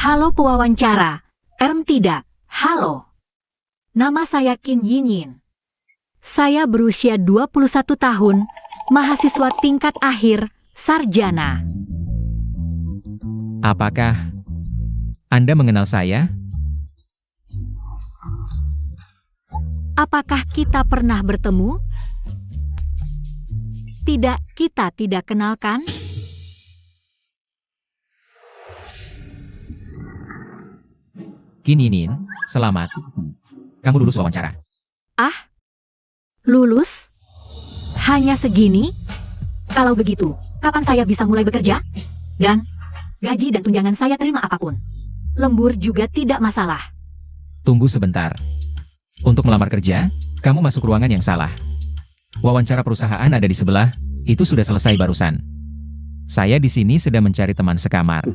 Halo pewawancara. Tidak. Halo. Nama saya Qin Yinyin. Saya berusia 21 tahun, mahasiswa tingkat akhir, sarjana. Apakah Anda mengenal saya? Apakah kita pernah bertemu? Tidak, kita tidak kenal kan? Qin Yinyin, selamat. Kamu lulus wawancara. Lulus? Hanya segini? Kalau begitu, kapan saya bisa mulai bekerja? Dan gaji dan tunjangan saya terima apapun. Lembur juga tidak masalah. Tunggu sebentar. Untuk melamar kerja, kamu masuk ruangan yang salah. Wawancara perusahaan ada di sebelah, itu sudah selesai barusan. Saya di sini sedang mencari teman sekamar.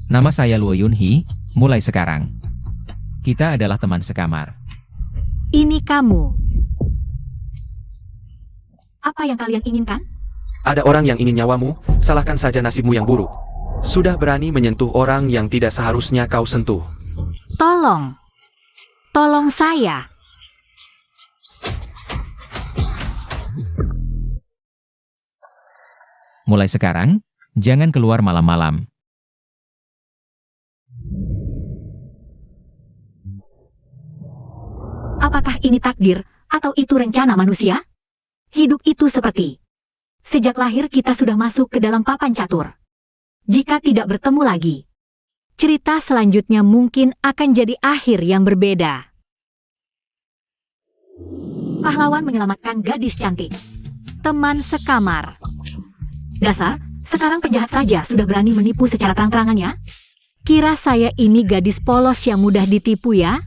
Nama saya Luo Yunhee, mulai sekarang. Kita adalah teman sekamar. Ini kamu. Apa yang kalian inginkan? Ada orang yang ingin nyawamu, salahkan saja nasibmu yang buruk. Sudah berani menyentuh orang yang tidak seharusnya kau sentuh. Tolong saya. Mulai sekarang, jangan keluar malam-malam. Apakah ini takdir, atau itu rencana manusia? Hidup itu seperti sejak lahir kita sudah masuk ke dalam papan catur. Jika tidak bertemu lagi, cerita selanjutnya mungkin akan jadi akhir yang berbeda. Pahlawan menyelamatkan gadis cantik. Teman sekamar. Dasar, sekarang penjahat saja sudah berani menipu secara terang-terangan ya? Kira saya ini gadis polos yang mudah ditipu ya?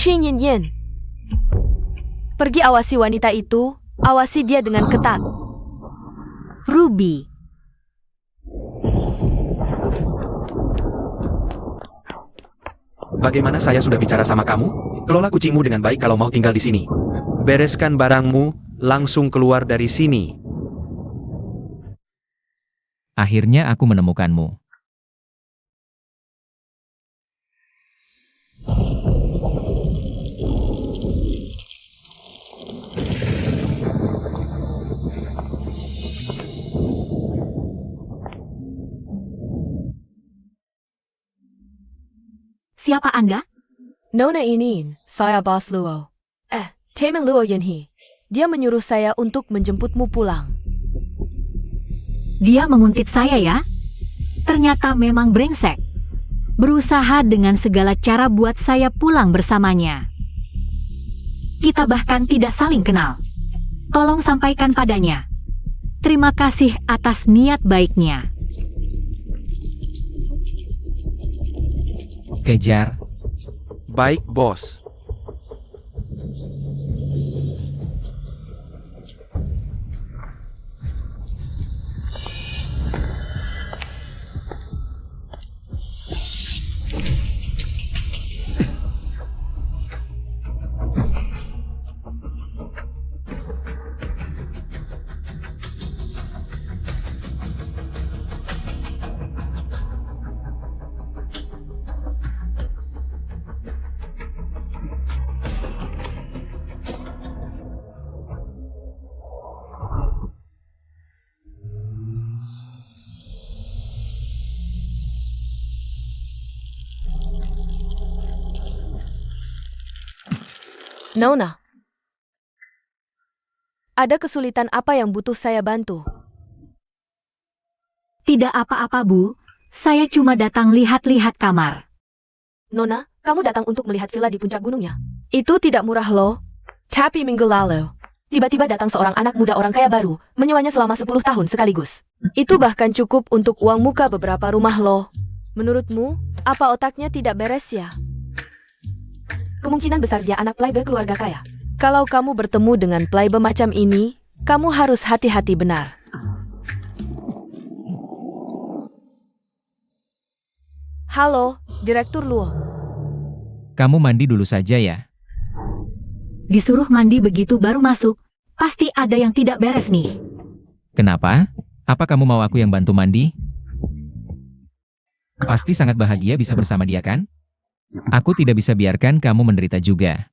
Qin Yinyin, pergi awasi wanita itu, awasi dia dengan ketat. Ruby. Bagaimana saya sudah bicara sama kamu? Kelola kucingmu dengan baik kalau mau tinggal di sini. Bereskan barangmu, langsung keluar dari sini. Akhirnya aku menemukanmu. Siapa Anda? Nona ini, saya Bos Luo. Teman Luo Yunhee. Dia menyuruh saya untuk menjemputmu pulang. Dia menguntit saya ya? Ternyata memang brengsek. Berusaha dengan segala cara buat saya pulang bersamanya. Kita bahkan tidak saling kenal. Tolong sampaikan padanya. Terima kasih atas niat baiknya. Kejar. Baik, bos. Nona, ada kesulitan apa yang butuh saya bantu? Tidak apa-apa, Bu. Saya cuma datang lihat-lihat kamar. Nona, kamu datang untuk melihat villa di puncak gunungnya. Itu tidak murah loh. Tapi minggu lalu, tiba-tiba datang seorang anak muda orang kaya baru, menyewanya selama 10 tahun sekaligus. Itu bahkan cukup untuk uang muka beberapa rumah loh. Menurutmu, apa otaknya tidak beres ya? Kemungkinan besar dia anak playboy keluarga kaya. Kalau kamu bertemu dengan playboy macam ini, kamu harus hati-hati benar. Halo, Direktur Luo. Kamu mandi dulu saja ya. Disuruh mandi begitu baru masuk. Pasti ada yang tidak beres nih. Kenapa? Apa kamu mau aku yang bantu mandi? Pasti sangat bahagia bisa bersama dia kan? Aku tidak bisa biarkan kamu menderita juga.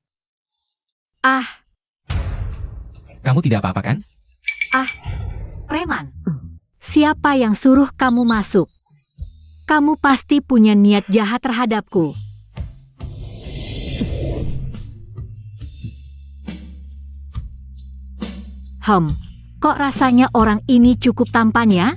Ah, Kamu tidak apa-apa kan? preman. Siapa yang suruh kamu masuk? Kamu pasti punya niat jahat terhadapku. Kok rasanya orang ini cukup tampan ya?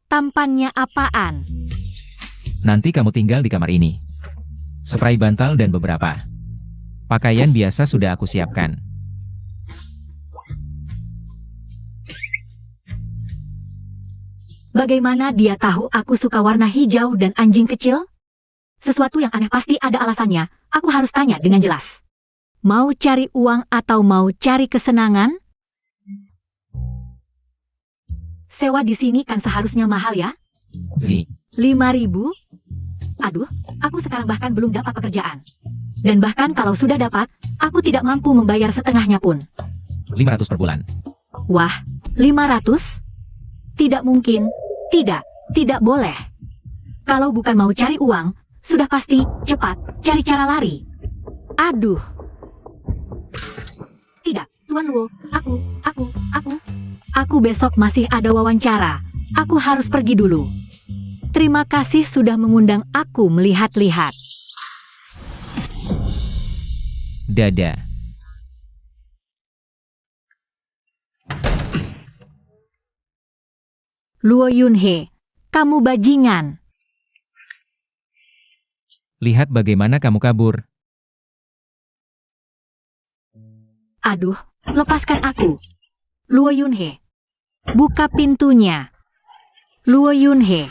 Tampannya apaan? Nanti kamu tinggal di kamar ini. Spray bantal dan beberapa pakaian biasa sudah aku siapkan. Bagaimana dia tahu aku suka warna hijau dan anjing kecil? Sesuatu yang aneh pasti ada alasannya. Aku harus tanya dengan jelas. Mau cari uang atau mau cari kesenangan? Sewa di sini kan seharusnya mahal ya? Si, 5.000? Aduh, aku sekarang bahkan belum dapat pekerjaan. Dan bahkan kalau sudah dapat, aku tidak mampu membayar setengahnya pun. 500 per bulan. Wah, 500? Tidak mungkin. Tidak boleh. Kalau bukan mau cari uang, sudah pasti cepat cari cara lari. Aduh. Tidak, Tuan Luo, aku besok masih ada wawancara. Aku harus pergi dulu. Terima kasih sudah mengundang aku melihat-lihat. Dada. Luo Yunhe, kamu bajingan. Lihat bagaimana kamu kabur. Aduh, lepaskan aku. Luo Yunhe, buka pintunya. Luo Yunhe.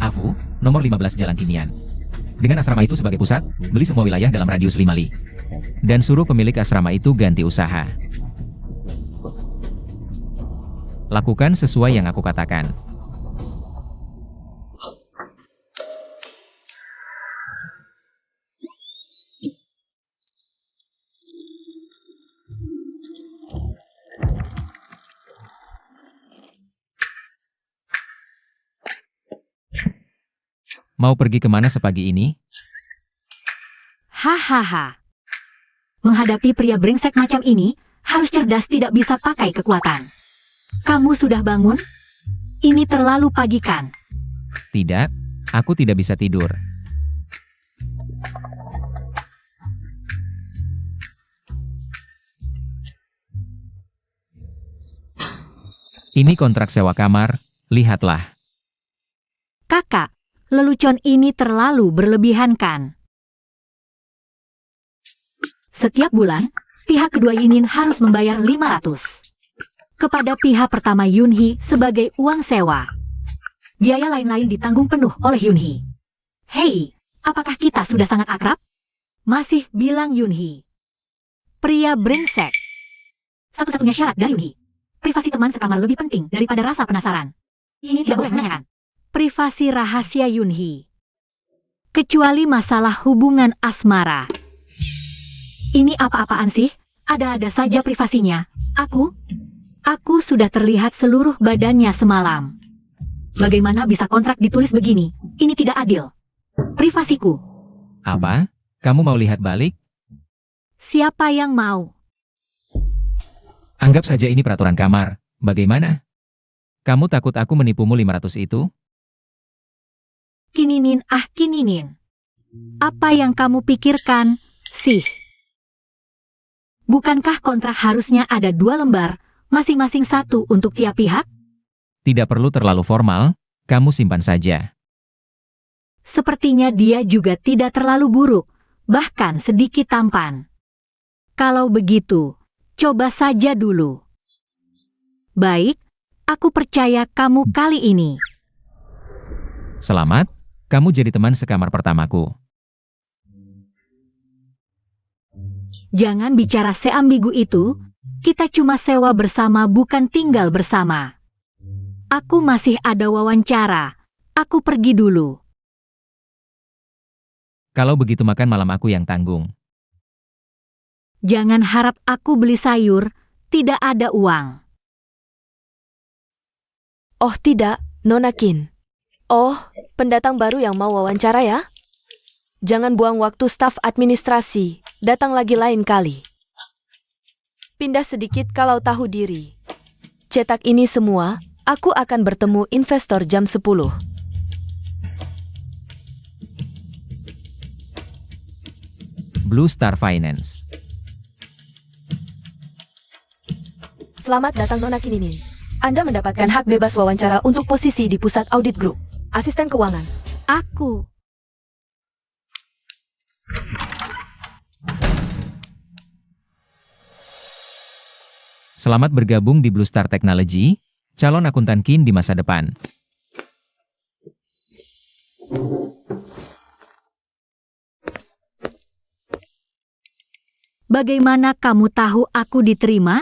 Afu, nomor 15 Jalan Kinian. Dengan asrama itu sebagai pusat, beli semua wilayah dalam radius 5 li. Dan suruh pemilik asrama itu ganti usaha. Lakukan sesuai yang aku katakan. Mau pergi kemana sepagi ini? Hahaha. Menghadapi pria brengsek macam ini, harus cerdas, tidak bisa pakai kekuatan. Kamu sudah bangun? Ini terlalu pagi kan? Tidak, aku tidak bisa tidur. Ini kontrak sewa kamar, lihatlah. Kakak, lelucon ini terlalu berlebihan kan? Setiap bulan, pihak kedua Yinin harus membayar 500 kepada pihak pertama Yunhee sebagai uang sewa. Biaya lain-lain ditanggung penuh oleh Yunhee. Hei, apakah kita sudah sangat akrab? Masih bilang Yunhee. Pria brengsek. Satu-satunya syarat dari Yunhee. Privasi teman sekamar lebih penting daripada rasa penasaran. Ini tidak boleh menanyakan. Privasi rahasia Yunhee. Kecuali masalah hubungan asmara. Ini apa-apaan sih? Ada-ada saja privasinya. Aku sudah terlihat seluruh badannya semalam. Bagaimana bisa kontrak ditulis begini? Ini tidak adil. Privasiku. Apa? Kamu mau lihat balik? Siapa yang mau? Anggap saja ini peraturan kamar. Bagaimana? Kamu takut aku menipumu 500 itu? Kininin, Kininin. Apa yang kamu pikirkan, sih? Bukankah kontrak harusnya ada 2 lembar, masing-masing 1 untuk tiap pihak? Tidak perlu terlalu formal, kamu simpan saja. Sepertinya dia juga tidak terlalu buruk, bahkan sedikit tampan. Kalau begitu, coba saja dulu. Baik, aku percaya kamu kali ini. Selamat, kamu jadi teman sekamar pertamaku. Jangan bicara seambigu itu, kita cuma sewa bersama bukan tinggal bersama. Aku masih ada wawancara, aku pergi dulu. Kalau begitu makan malam aku yang tanggung. Jangan harap aku beli sayur, tidak ada uang. Oh tidak, Nona Kin. Oh, pendatang baru yang mau wawancara ya? Jangan buang waktu staf administrasi, datang lagi lain kali. Pindah sedikit kalau tahu diri. Cetak ini semua, aku akan bertemu investor jam 10. Blue Star Finance. Selamat datang Nona Kininin. Anda mendapatkan hak bebas wawancara untuk posisi di pusat audit grup. Asisten keuangan. Aku. Selamat bergabung di Blue Star Technology, calon akuntan Kin di masa depan. Bagaimana kamu tahu aku diterima?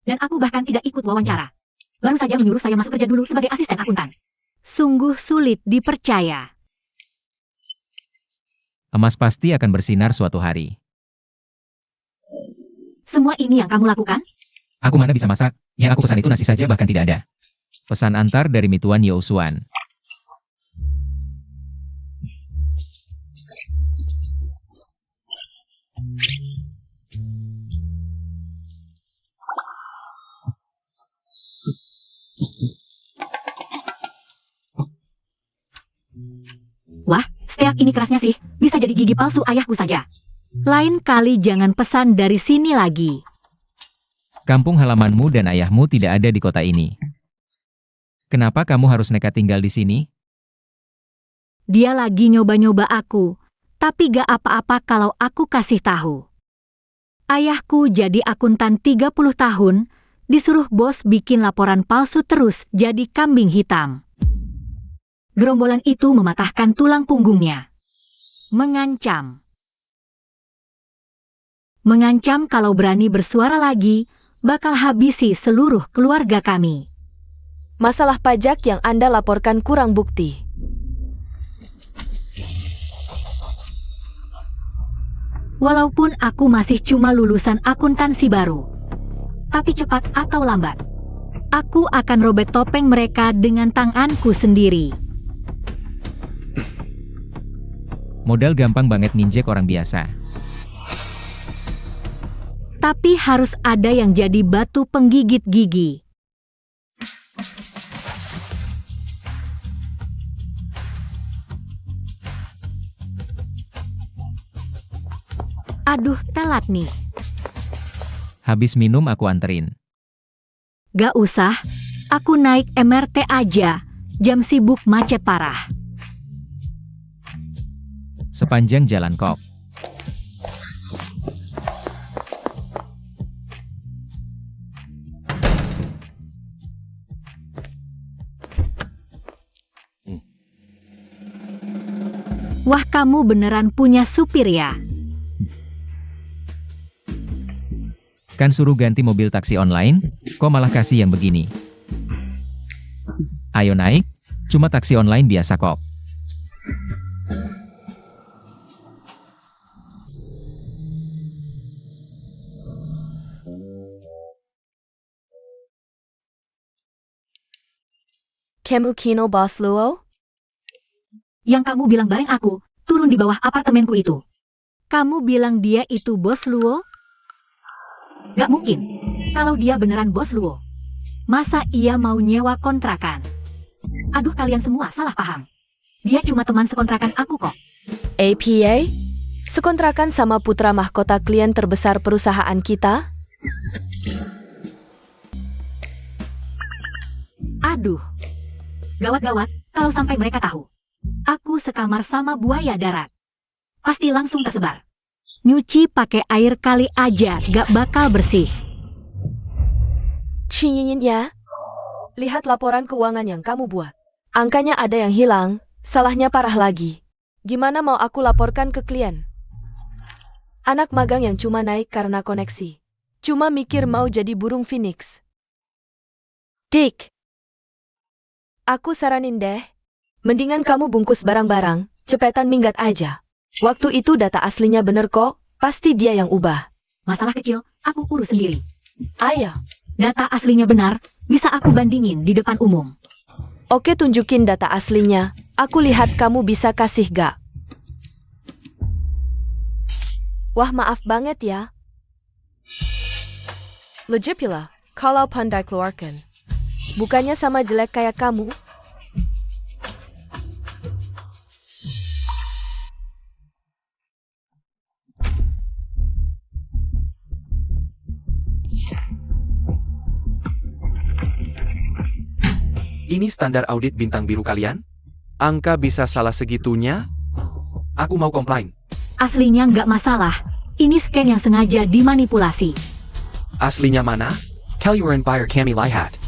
Dan aku bahkan tidak ikut wawancara. Baru saja menyuruh saya masuk kerja dulu sebagai asisten akuntan. Sungguh sulit dipercaya. Emas pasti akan bersinar suatu hari. Semua ini yang kamu lakukan? Aku mana bisa masak, yang aku pesan itu nasi saja bahkan tidak ada. Pesan antar dari Mituan Yousuan. Wah, steak ini kerasnya sih. Bisa jadi gigi palsu ayahku saja. Lain kali jangan pesan dari sini lagi. Kampung halamanmu dan ayahmu tidak ada di kota ini. Kenapa kamu harus nekat tinggal di sini? Dia lagi nyoba-nyoba aku, tapi gak apa-apa kalau aku kasih tahu. Ayahku jadi akuntan 30 tahun, disuruh bos bikin laporan palsu terus jadi kambing hitam. Gerombolan itu mematahkan tulang punggungnya. Mengancam. Mengancam kalau berani bersuara lagi, bakal habisi seluruh keluarga kami. Masalah pajak yang Anda laporkan kurang bukti. Walaupun aku masih cuma lulusan akuntansi baru. Tapi cepat atau lambat, aku akan robek topeng mereka dengan tanganku sendiri. Modal gampang banget nginjek orang biasa. Tapi harus ada yang jadi batu penggigit gigi. Aduh, telat nih. Habis minum aku anterin. Gak usah, aku naik MRT aja. Jam sibuk macet parah. Sepanjang jalan kok. Wah, kamu beneran punya supir ya? Kan suruh ganti mobil taksi online, kok malah kasih yang begini? Ayo naik, cuma taksi online biasa kok. Kamu Kino Bos Luo? Yang kamu bilang bareng aku, turun di bawah apartemenku itu. Kamu bilang dia itu Bos Luo? Gak mungkin, kalau dia beneran Bos Luo. Masa ia mau nyewa kontrakan? Aduh, kalian semua salah paham. Dia cuma teman sekontrakan aku kok. APA? Sekontrakan sama putra mahkota klien terbesar perusahaan kita? Aduh. Gawat-gawat, kalau sampai mereka tahu. Aku sekamar sama buaya darat. Pasti langsung tersebar. Nyuci pakai air kali aja gak bakal bersih. Ciyin ya. Lihat laporan keuangan yang kamu buat. Angkanya ada yang hilang, salahnya parah lagi. Gimana mau aku laporkan ke klien? Anak magang yang cuma naik karena koneksi. Cuma mikir mau jadi burung phoenix. Dick, aku saranin deh. Mendingan kamu bungkus barang-barang, cepetan minggat aja. Waktu itu data aslinya bener kok, pasti dia yang ubah. Masalah kecil, aku urus sendiri. Ayo. Data aslinya benar, bisa aku bandingin di depan umum. Oke, tunjukin data aslinya. Aku lihat kamu bisa kasih gak? Wah, maaf banget ya. Legit pula, kalau pandai keluarkan. Bukannya sama jelek kayak kamu. Ini standar audit bintang biru kalian? Angka bisa salah segitunya? Aku mau komplain. Aslinya nggak masalah. Ini scan yang sengaja dimanipulasi. Aslinya mana? Kelly Empire kami lihat.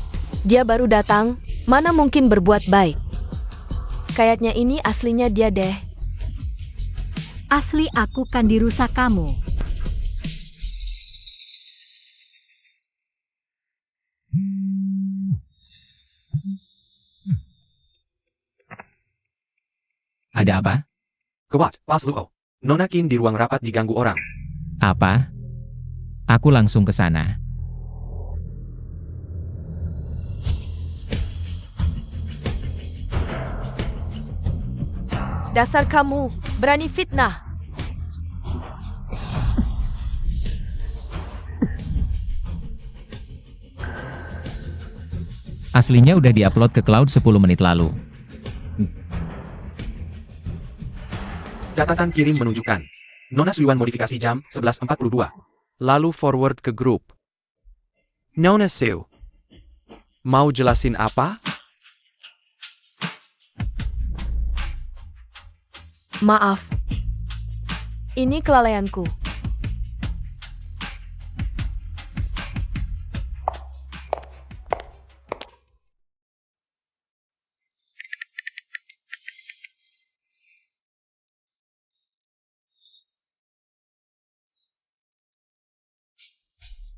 Dia baru datang, mana mungkin berbuat baik. Kayaknya ini aslinya dia deh. Asli aku kan dirusak kamu. Ada apa? Kewat, pas Luo. Nonakin di ruang rapat diganggu orang. Apa? Aku langsung ke sana. Dasar kamu, berani fitnah. Aslinya udah diupload ke cloud 10 menit lalu. Catatan kirim menunjukkan. Nona Suyuan modifikasi jam 11.42. Lalu forward ke grup. Nona Siu. Mau jelasin apa? Maaf. Ini kelalaianku.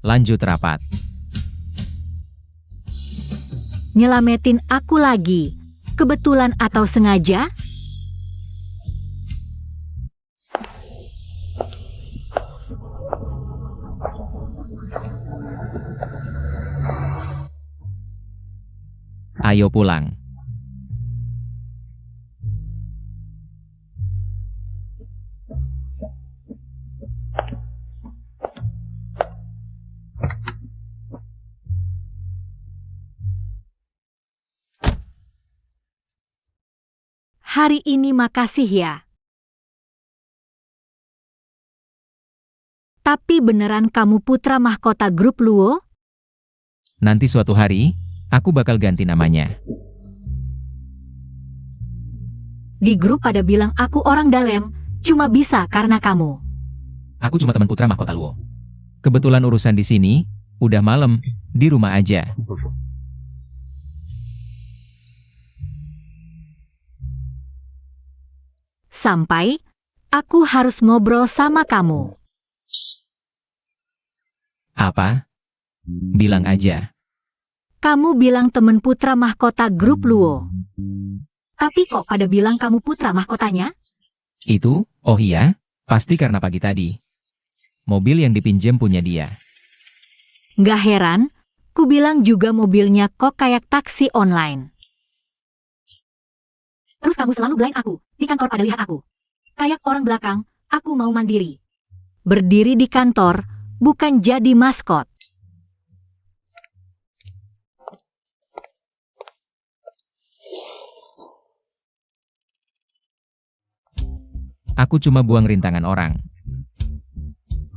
Lanjut rapat. Nyelametin aku lagi. Kebetulan atau sengaja? Ayo pulang. Hari ini makasih ya. Tapi beneran kamu putra mahkota grup Luo? Nanti suatu hari, aku bakal ganti namanya. Di grup pada bilang aku orang dalam, cuma bisa karena kamu. Aku cuma teman putra mahkota Luo. Kebetulan urusan di sini, udah malam, di rumah aja. Sampai, aku harus ngobrol sama kamu. Apa? Bilang aja. Kamu bilang temen putra mahkota grup Luo. Tapi kok pada bilang kamu putra mahkotanya? Itu, oh iya, pasti karena pagi tadi. Mobil yang dipinjam punya dia. Nggak heran, ku bilang juga mobilnya kok kayak taksi online. Terus kamu selalu belain aku, di kantor pada lihat aku. Kayak orang belakang, aku mau mandiri. Berdiri di kantor, bukan jadi maskot. Aku cuma buang rintangan orang.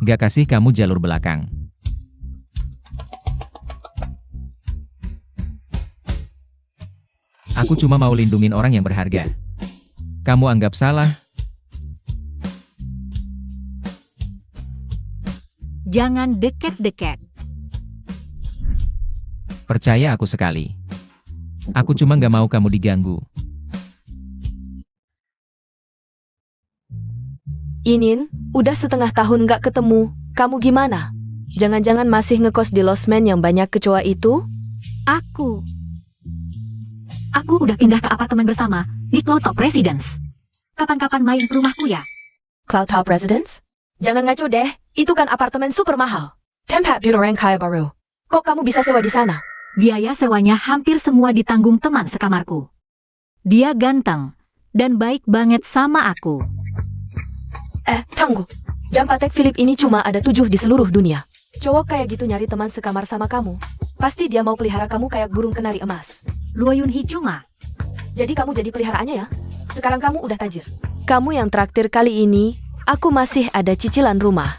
Gak kasih kamu jalur belakang. Aku cuma mau lindungin orang yang berharga. Kamu anggap salah? Jangan deket-deket. Percaya aku sekali. Aku cuma nggak mau kamu diganggu. Inin, udah setengah tahun nggak ketemu. Kamu gimana? Jangan-jangan masih ngekos di losmen yang banyak kecoa itu? Aku udah pindah ke apartemen bersama di Cloud Top Residence. Kapan-kapan main ke rumahku ya? Cloud Top Residence? Jangan ngaco deh, itu kan apartemen super mahal. Tempat orang kaya baru. Kok kamu bisa sewa di sana? Biaya sewanya hampir semua ditanggung teman sekamarku. Dia ganteng dan baik banget sama aku. Tunggu. Jam Patek Philip ini cuma ada 7 di seluruh dunia. Cowok kayak gitu nyari teman sekamar sama kamu. Pasti dia mau pelihara kamu kayak burung kenari emas. Luo Yunhee cuma. Jadi kamu jadi peliharaannya ya? Sekarang kamu udah tajir. Kamu yang traktir kali ini, aku masih ada cicilan rumah.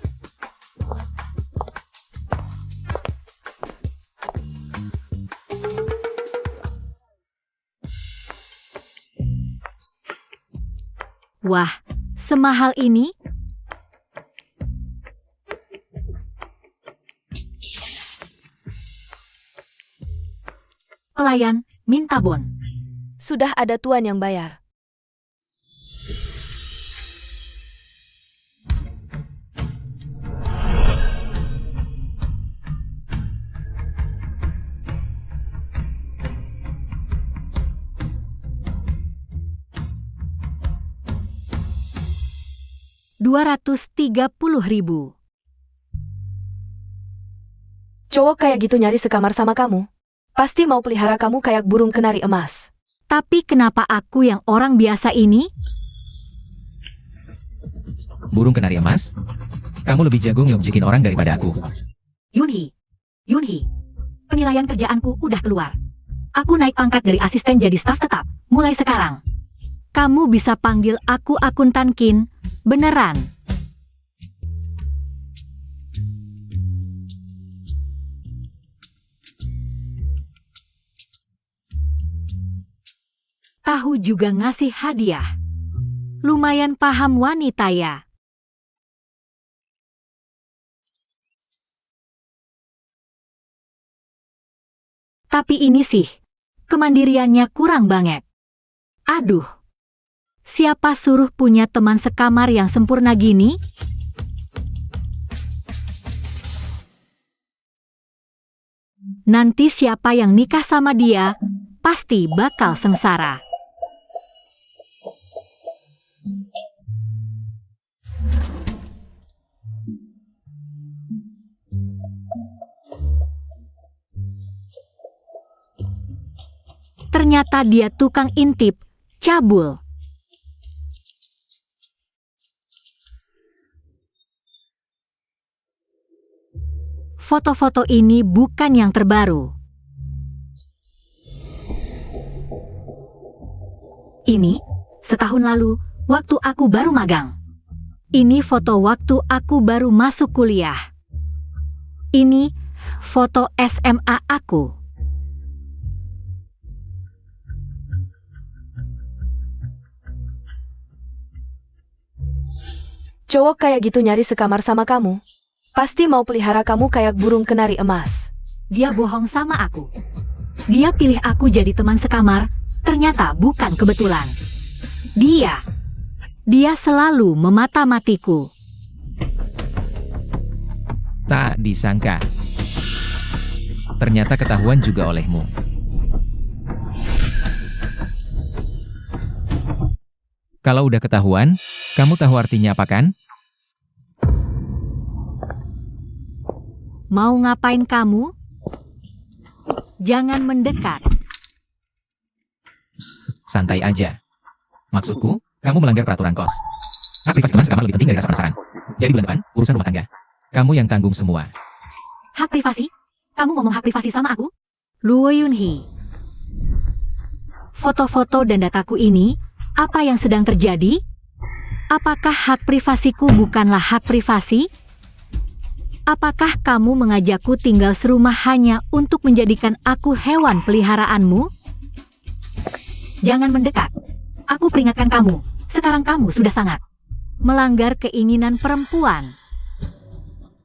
Wah, semahal ini? Pelayan, minta bon. Sudah ada tuan yang bayar. $230.000. Cowok kayak gitu nyari sekamar sama kamu. Pasti mau pelihara kamu kayak burung kenari emas. Tapi kenapa aku yang orang biasa ini? Burung kenari emas? Kamu lebih jago ngeobjekin orang daripada aku. Yunhee, penilaian kerjaanku udah keluar. Aku naik pangkat dari asisten jadi staf tetap, mulai sekarang. Kamu bisa panggil aku akuntan Kin, beneran. Tahu juga ngasih hadiah. Lumayan paham wanita ya. Tapi ini sih, kemandiriannya kurang banget. Aduh, siapa suruh punya teman sekamar yang sempurna gini? Nanti siapa yang nikah sama dia, pasti bakal sengsara. Ternyata dia tukang intip, cabul. Foto-foto ini bukan yang terbaru. Ini, setahun lalu, waktu aku baru magang. Ini foto waktu aku baru masuk kuliah. Ini, foto SMA aku. Cowok kayak gitu nyari sekamar sama kamu. Pasti mau pelihara kamu kayak burung kenari emas. Dia bohong sama aku. Dia pilih aku jadi teman sekamar, ternyata bukan kebetulan. Dia selalu memata-matiku. Tak disangka. Ternyata ketahuan juga olehmu. Kalau udah ketahuan, kamu tahu artinya apa kan? Mau ngapain kamu? Jangan mendekat. Santai aja. Maksudku, kamu melanggar peraturan kos. Hak privasi teman sekamar lebih penting dari rasa penasaran. Jadi bulan depan, urusan rumah tangga. Kamu yang tanggung semua. Hak privasi? Kamu ngomong hak privasi sama aku? Luo Yunhee. Foto-foto dan dataku ini, apa yang sedang terjadi? Apakah hak privasiku bukanlah hak privasi? Apakah kamu mengajakku tinggal serumah hanya untuk menjadikan aku hewan peliharaanmu? Jangan mendekat. Aku peringatkan kamu, sekarang kamu sudah sangat melanggar keinginan perempuan.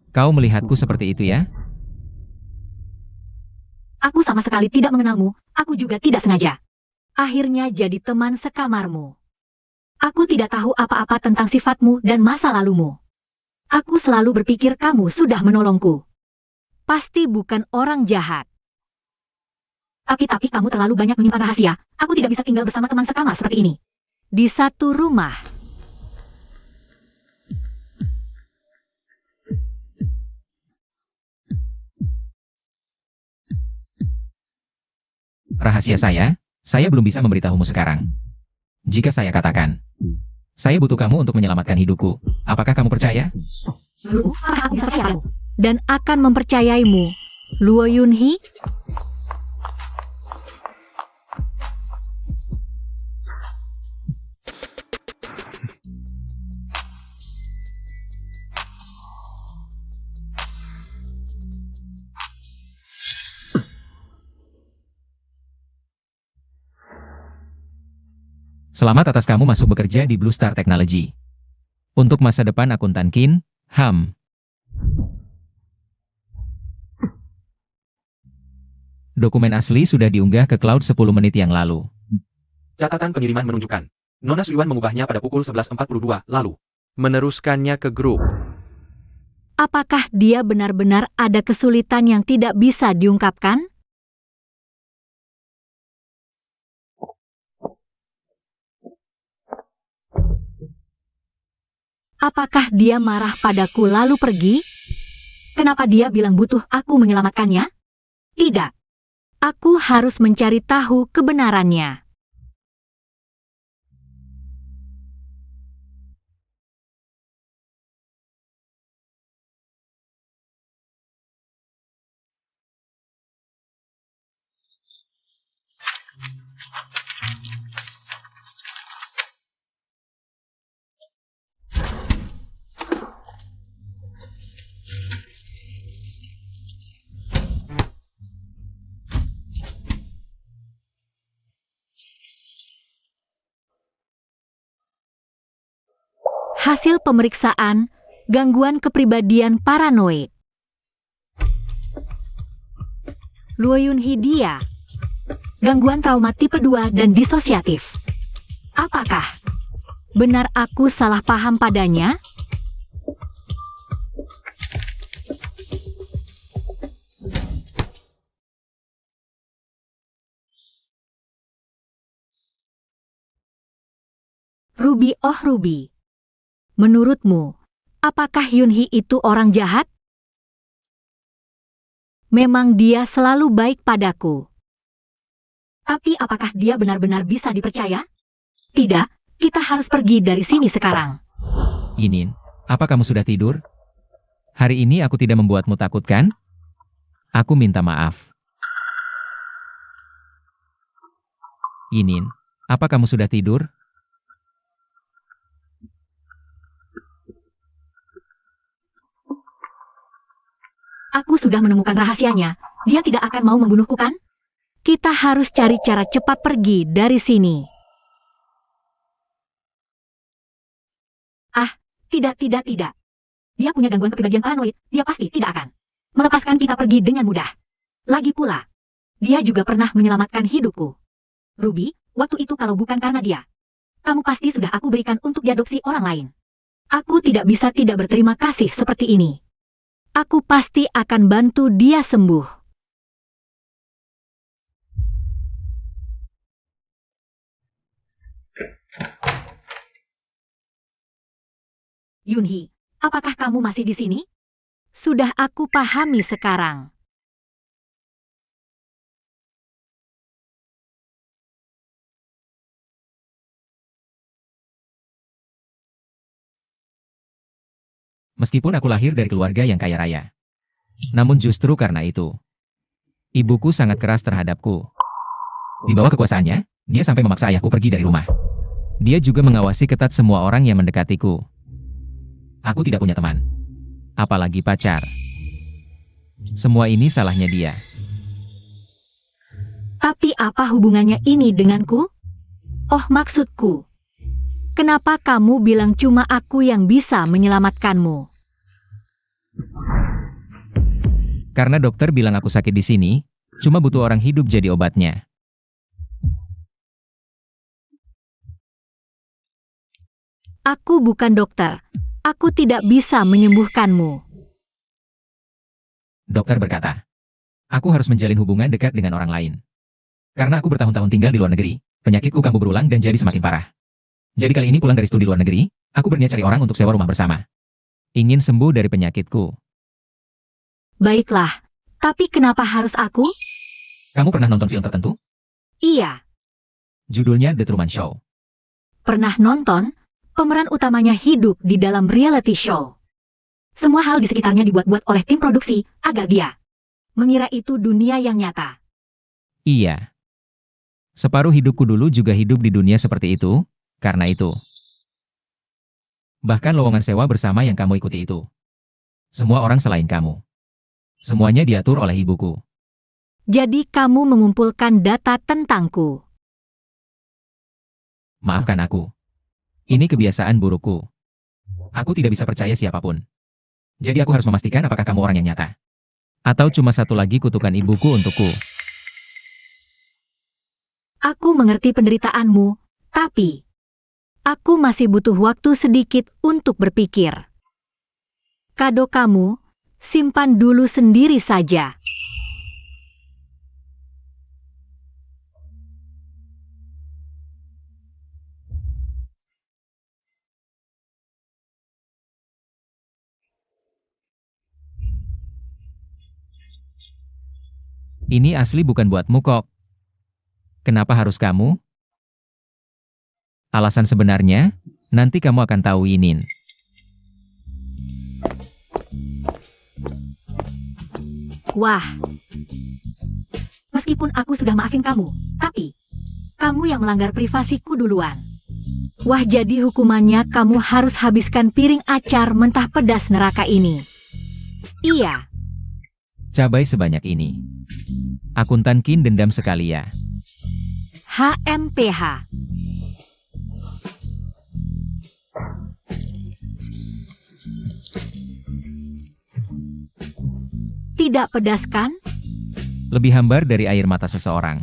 Kau melihatku seperti itu ya? Aku sama sekali tidak mengenalmu, aku juga tidak sengaja. Akhirnya jadi teman sekamarmu. Aku tidak tahu apa-apa tentang sifatmu dan masa lalumu. Aku selalu berpikir kamu sudah menolongku. Pasti bukan orang jahat. Tapi kamu terlalu banyak menyimpan rahasia. Aku tidak bisa tinggal bersama teman sekamar seperti ini. Di satu rumah. Rahasia saya belum bisa memberitahumu sekarang. Jika saya katakan, saya butuh kamu untuk menyelamatkan hidupku, apakah kamu percaya? Apakah aku bisa percaya padamu? Dan akan mempercayaimu, Luo Yunhee? Selamat atas kamu masuk bekerja di Blue Star Technology. Untuk masa depan akuntan Qin, Ham. Dokumen asli sudah diunggah ke cloud 10 menit yang lalu. Catatan pengiriman menunjukkan. Nona Suyuan mengubahnya pada pukul 11.42, lalu meneruskannya ke grup. Apakah dia benar-benar ada kesulitan yang tidak bisa diungkapkan? Apakah dia marah padaku lalu pergi? Kenapa dia bilang butuh aku menyelamatkannya? Tidak. Aku harus mencari tahu kebenarannya. Hasil pemeriksaan gangguan kepribadian paranoid. Luo Yunhee dia. Gangguan trauma tipe 2 dan disosiatif. Apakah benar aku salah paham padanya? Ruby, oh Ruby. Menurutmu, apakah Yunhee itu orang jahat? Memang dia selalu baik padaku. Tapi apakah dia benar-benar bisa dipercaya? Tidak, kita harus pergi dari sini sekarang. Inin, apa kamu sudah tidur? Hari ini aku tidak membuatmu takut kan? Aku minta maaf. Inin, apa kamu sudah tidur? Aku sudah menemukan rahasianya. Dia tidak akan mau membunuhku kan? Kita harus cari cara cepat pergi dari sini. Ah, tidak. Dia punya gangguan kepribadian paranoid. Dia pasti tidak akan melepaskan kita pergi dengan mudah. Lagi pula, dia juga pernah menyelamatkan hidupku. Ruby, waktu itu kalau bukan karena dia, kamu pasti sudah aku berikan untuk diadopsi orang lain. Aku tidak bisa tidak berterima kasih seperti ini. Aku pasti akan bantu dia sembuh. Yunhee, apakah kamu masih di sini? Sudah aku pahami sekarang. Meskipun aku lahir dari keluarga yang kaya raya. Namun justru karena itu, ibuku sangat keras terhadapku. Di bawah kekuasaannya, dia sampai memaksa ayahku pergi dari rumah. Dia juga mengawasi ketat semua orang yang mendekatiku. Aku tidak punya teman, apalagi pacar. Semua ini salahnya dia. Tapi apa hubungannya ini denganku? Oh, maksudku, kenapa kamu bilang cuma aku yang bisa menyelamatkanmu? Karena dokter bilang aku sakit di sini, cuma butuh orang hidup jadi obatnya. Aku bukan dokter. Aku tidak bisa menyembuhkanmu. Dokter berkata, aku harus menjalin hubungan dekat dengan orang lain. Karena aku bertahun-tahun tinggal di luar negeri, penyakitku kambuh berulang dan jadi semakin parah. Jadi kali ini pulang dari studi luar negeri, aku berniat cari orang untuk sewa rumah bersama. Ingin sembuh dari penyakitku. Baiklah, tapi kenapa harus aku? Kamu pernah nonton film tertentu? Iya, Judulnya The Truman Show. pernah nonton. Pemeran utamanya hidup di dalam reality show. Semua hal di sekitarnya dibuat-buat oleh tim produksi agar dia mengira itu dunia yang nyata. Iya. Separuh hidupku dulu juga hidup di dunia seperti itu, karena itu. Bahkan lowongan sewa bersama yang kamu ikuti itu. Semua orang selain kamu. Semuanya diatur oleh ibuku. Jadi kamu mengumpulkan data tentangku. Maafkan aku. Ini kebiasaan burukku. Aku tidak bisa percaya siapapun. Jadi aku harus memastikan apakah kamu orang yang nyata. Atau cuma satu lagi kutukan ibuku untukku. Aku mengerti penderitaanmu, tapi aku masih butuh waktu sedikit untuk berpikir. Kado kamu, simpan dulu sendiri saja. Ini asli bukan buatmu kok. Kenapa harus kamu? Alasan sebenarnya, nanti kamu akan tahu Inin. Wah. Meskipun aku sudah maafin kamu, tapi kamu yang melanggar privasiku duluan. Wah, jadi hukumannya kamu harus habiskan piring acar mentah pedas neraka ini. Iya, Cabai sebanyak ini. Akuntan Kin dendam sekali ya. HMPH. Tidak pedas kan? Lebih hambar dari air mata seseorang.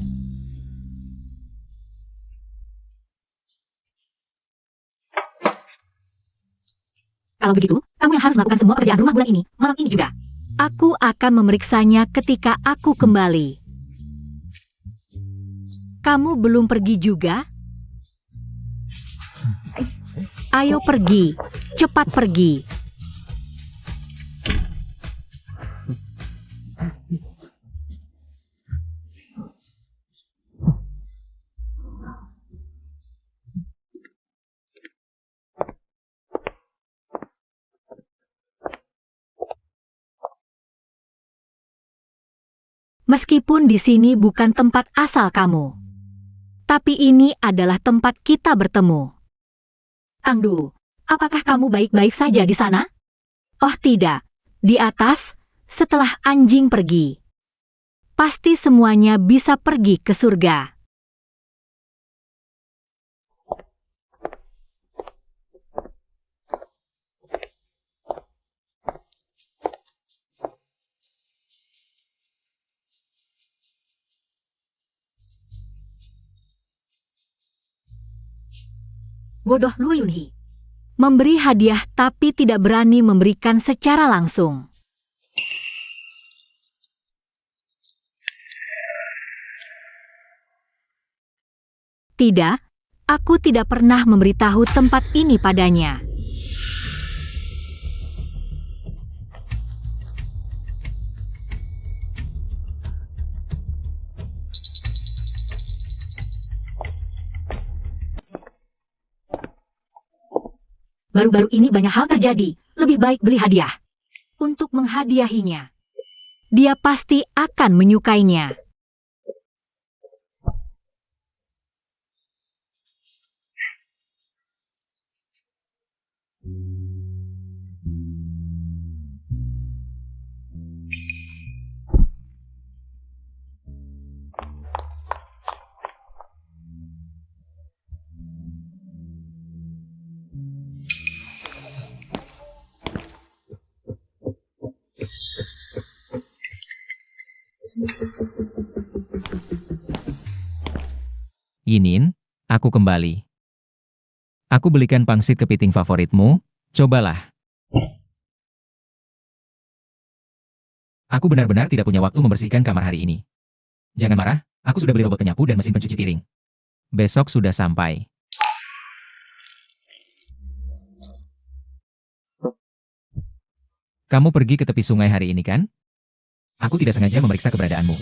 Kalau begitu, kamu yang harus melakukan semua pekerjaan rumah bulan ini, malam ini juga. Aku akan memeriksanya ketika aku kembali. Kamu belum pergi juga? Ayo pergi, cepat pergi. Meskipun di sini bukan tempat asal kamu, tapi ini adalah tempat kita bertemu. Tangdu, apakah kamu baik-baik saja di sana? Oh tidak, di atas, setelah anjing pergi. Pasti semuanya bisa pergi ke surga. Bodoh Lu Yunhee. Memberi hadiah tapi tidak berani memberikan secara langsung. Tidak, aku tidak pernah memberitahu tempat ini padanya. Baru-baru ini banyak hal terjadi, lebih baik beli hadiah. Untuk menghadiahinya, dia pasti akan menyukainya. Yinin, aku kembali. Aku belikan pangsit kepiting favoritmu, cobalah. Aku benar-benar tidak punya waktu membersihkan kamar hari ini. Jangan marah, aku sudah beli robot penyapu dan mesin pencuci piring. Besok sudah sampai. Kamu pergi ke tepi sungai hari ini kan? Aku tidak sengaja memeriksa keberadaanmu.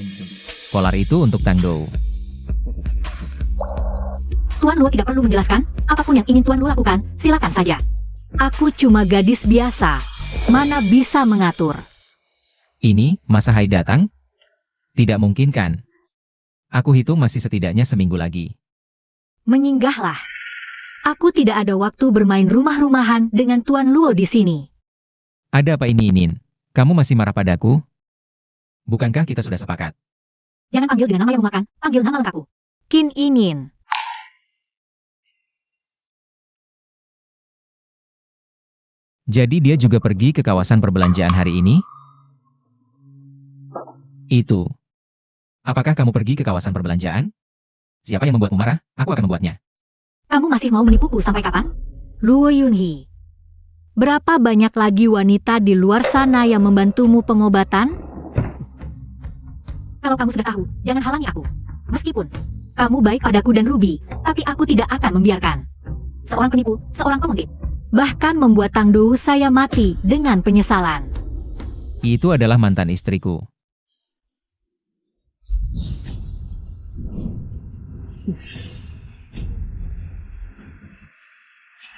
Polar itu untuk Tang Dou. Tuan Luo tidak perlu menjelaskan. Apapun yang ingin Tuan Luo lakukan, silakan saja. Aku cuma gadis biasa. Mana bisa mengatur. Ini, masa haid datang? Tidak mungkin kan? Aku hitung masih setidaknya seminggu lagi. Menyinggahlah. Aku tidak ada waktu bermain rumah-rumahan dengan Tuan Luo di sini. Ada apa ini, Inin? Kamu masih marah padaku? Bukankah kita sudah sepakat? Jangan panggil dengan nama yang memakan, panggil nama lengkapku. Qin Inin. Jadi dia juga pergi ke kawasan perbelanjaan hari ini? Itu. Apakah kamu pergi ke kawasan perbelanjaan? Siapa yang membuatmu marah? Aku akan membuatnya. Kamu masih mau menipuku sampai kapan? Luo Yunhee. Berapa banyak lagi wanita di luar sana yang membantumu pengobatan? Kalau kamu sudah tahu, jangan halangi aku. Meskipun kamu baik padaku dan Ruby, tapi aku tidak akan membiarkan seorang penipu, seorang pengutip, bahkan membuat Tang Dou saya mati dengan penyesalan. Itu adalah mantan istriku.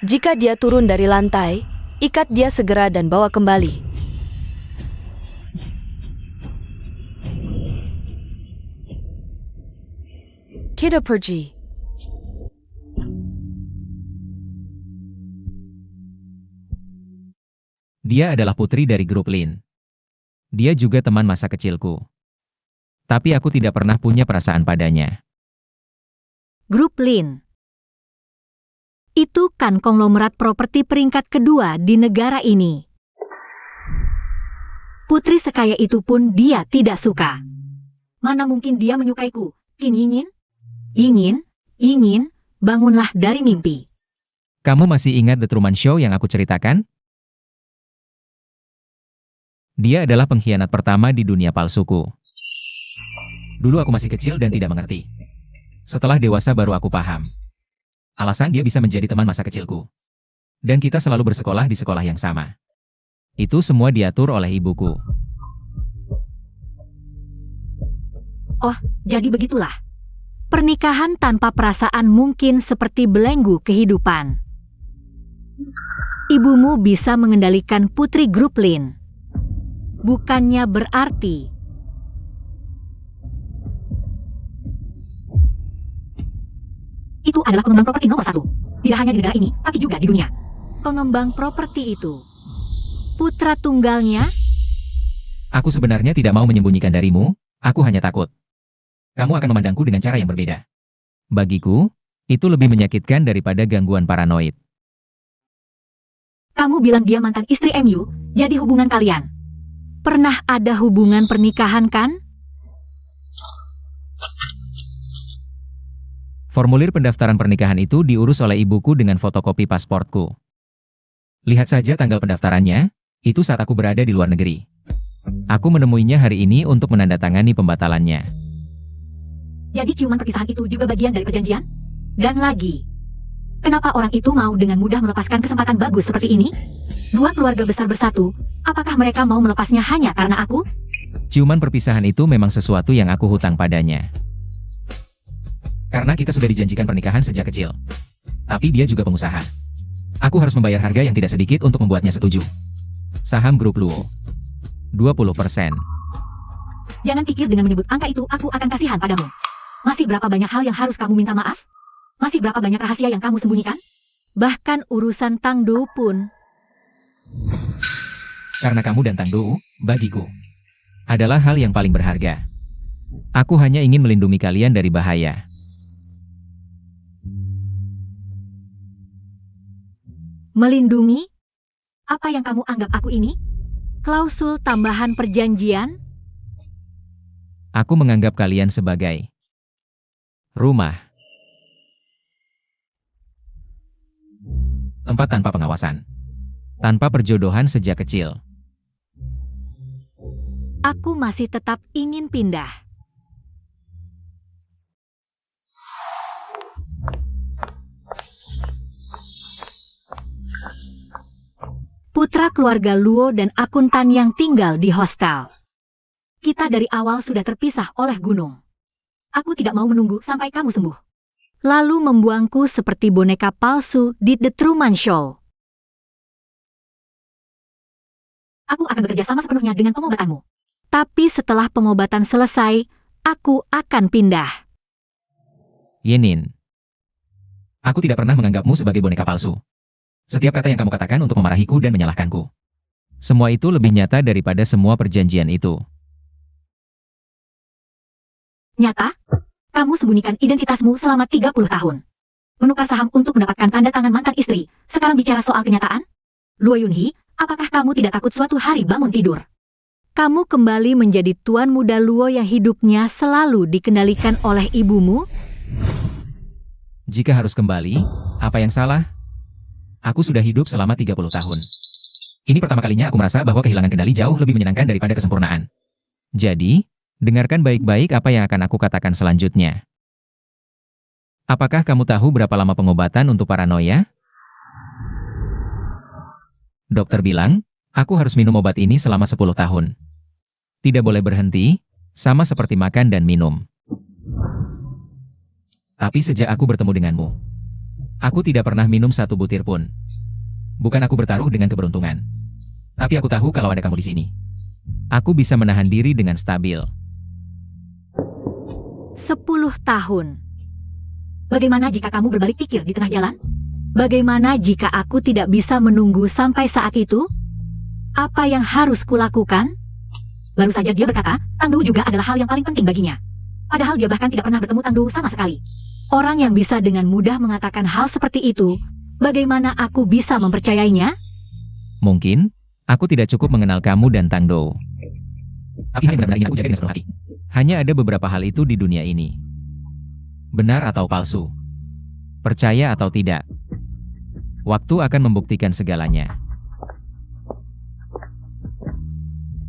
Jika dia turun dari lantai, ikat dia segera dan bawa kembali. Kita pergi. Dia adalah putri dari grup Lin. Dia juga teman masa kecilku. Tapi aku tidak pernah punya perasaan padanya. Grup Lin. Itu kan konglomerat properti peringkat kedua di negara ini. Putri sekaya itu pun dia tidak suka. Mana mungkin dia menyukaiku? Qin Yinin? Yinin, bangunlah dari mimpi. Kamu masih ingat The Truman Show yang aku ceritakan? Dia adalah pengkhianat pertama di dunia palsuku. Dulu aku masih kecil dan tidak mengerti. Setelah dewasa baru aku paham. Alasan dia bisa menjadi teman masa kecilku. Dan kita selalu bersekolah di sekolah yang sama. Itu semua diatur oleh ibuku. Oh, jadi begitulah. Pernikahan tanpa perasaan mungkin seperti belenggu kehidupan. Ibumu bisa mengendalikan putri grup Lin. Bukannya berarti itu adalah pengembang properti nomor 1. Tidak hanya di negara ini, tapi juga di dunia. Pengembang properti itu putra tunggalnya? Aku sebenarnya tidak mau menyembunyikan darimu, aku hanya takut. Kamu akan memandangku dengan cara yang berbeda. Bagiku, itu lebih menyakitkan daripada gangguan paranoid. Kamu bilang dia mantan istri MU, jadi hubungan kalian pernah ada hubungan pernikahan kan? Formulir pendaftaran pernikahan itu diurus oleh ibuku dengan fotokopi pasportku. Lihat saja tanggal pendaftarannya, itu saat aku berada di luar negeri. Aku menemuinya hari ini untuk menandatangani pembatalannya. Jadi ciuman perpisahan itu juga bagian dari perjanjian? Dan lagi, kenapa orang itu mau dengan mudah melepaskan kesempatan bagus seperti ini? Dua keluarga besar bersatu, apakah mereka mau melepasnya hanya karena aku? Ciuman perpisahan itu memang sesuatu yang aku hutang padanya. Karena kita sudah dijanjikan pernikahan sejak kecil. Tapi dia juga pengusaha. Aku harus membayar harga yang tidak sedikit untuk membuatnya setuju. Saham grup Luo. 20%. Jangan pikir dengan menyebut angka itu aku akan kasihan padamu. Masih berapa banyak hal yang harus kamu minta maaf? Masih berapa banyak rahasia yang kamu sembunyikan? Bahkan urusan Tang Dou pun. Karena kamu dan Tang Dou, bagiku, adalah hal yang paling berharga. Aku hanya ingin melindungi kalian dari bahaya. Melindungi? Apa yang kamu anggap aku ini? Klausul tambahan perjanjian? Aku menganggap kalian sebagai rumah. Tempat tanpa pengawasan. Tanpa perjodohan sejak kecil. Aku masih tetap ingin pindah. Putra keluarga Luo dan akuntan yang tinggal di hostel. Kita dari awal sudah terpisah oleh gunung. Aku tidak mau menunggu sampai kamu sembuh. Lalu membuangku seperti boneka palsu di The Truman Show. Aku akan bekerja sama sepenuhnya dengan pengobatanmu. Tapi setelah pengobatan selesai, aku akan pindah. Yenin. Aku tidak pernah menganggapmu sebagai boneka palsu. Setiap kata yang kamu katakan untuk memarahiku dan menyalahkanku. Semua itu lebih nyata daripada semua perjanjian itu. Nyata? Kamu sembunyikan identitasmu selama 30 tahun. Menukar saham untuk mendapatkan tanda tangan mantan istri. Sekarang bicara soal kenyataan? Luo Yunhee, apakah kamu tidak takut suatu hari bangun tidur? Kamu kembali menjadi tuan muda Luo yang hidupnya selalu dikendalikan oleh ibumu? Jika harus kembali, apa yang salah? Aku sudah hidup selama 30 tahun. Ini pertama kalinya aku merasa bahwa kehilangan kendali jauh lebih menyenangkan daripada kesempurnaan. Jadi, dengarkan baik-baik apa yang akan aku katakan selanjutnya. Apakah kamu tahu berapa lama pengobatan untuk paranoia? Dokter bilang, aku harus minum obat ini selama 10 tahun. Tidak boleh berhenti, sama seperti makan dan minum. Tapi sejak aku bertemu denganmu, aku tidak pernah minum satu butir pun. Bukan aku bertaruh dengan keberuntungan. Tapi aku tahu kalau ada kamu di sini. Aku bisa menahan diri dengan stabil. 10 tahun. Bagaimana jika kamu berbalik pikir di tengah jalan? Bagaimana jika aku tidak bisa menunggu sampai saat itu? Apa yang harus kulakukan? Baru saja dia berkata, Tangdu juga adalah hal yang paling penting baginya. Padahal dia bahkan tidak pernah bertemu Tangdu sama sekali. Orang yang bisa dengan mudah mengatakan hal seperti itu, bagaimana aku bisa mempercayainya? Mungkin, aku tidak cukup mengenal kamu dan Tangdo. Tapi hal yang benar-benar ingin aku jaga dengan sepenuh hati. Hanya ada beberapa hal itu di dunia ini. Benar atau palsu. Percaya atau tidak. Waktu akan membuktikan segalanya.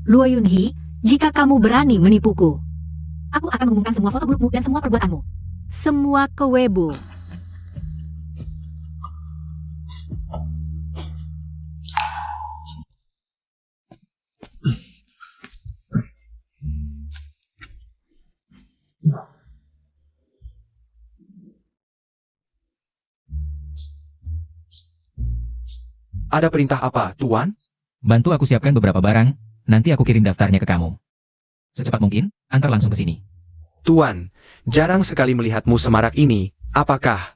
Luo Yunhee, jika kamu berani menipuku, aku akan mengumumkan semua foto burukmu dan semua perbuatanmu. Semua ke Weibo. Ada perintah apa, Tuan? Bantu aku siapkan beberapa barang, nanti aku kirim daftarnya ke kamu. Secepat mungkin, antar langsung ke sini. Tuan, jarang sekali melihatmu semarak ini. Apakah?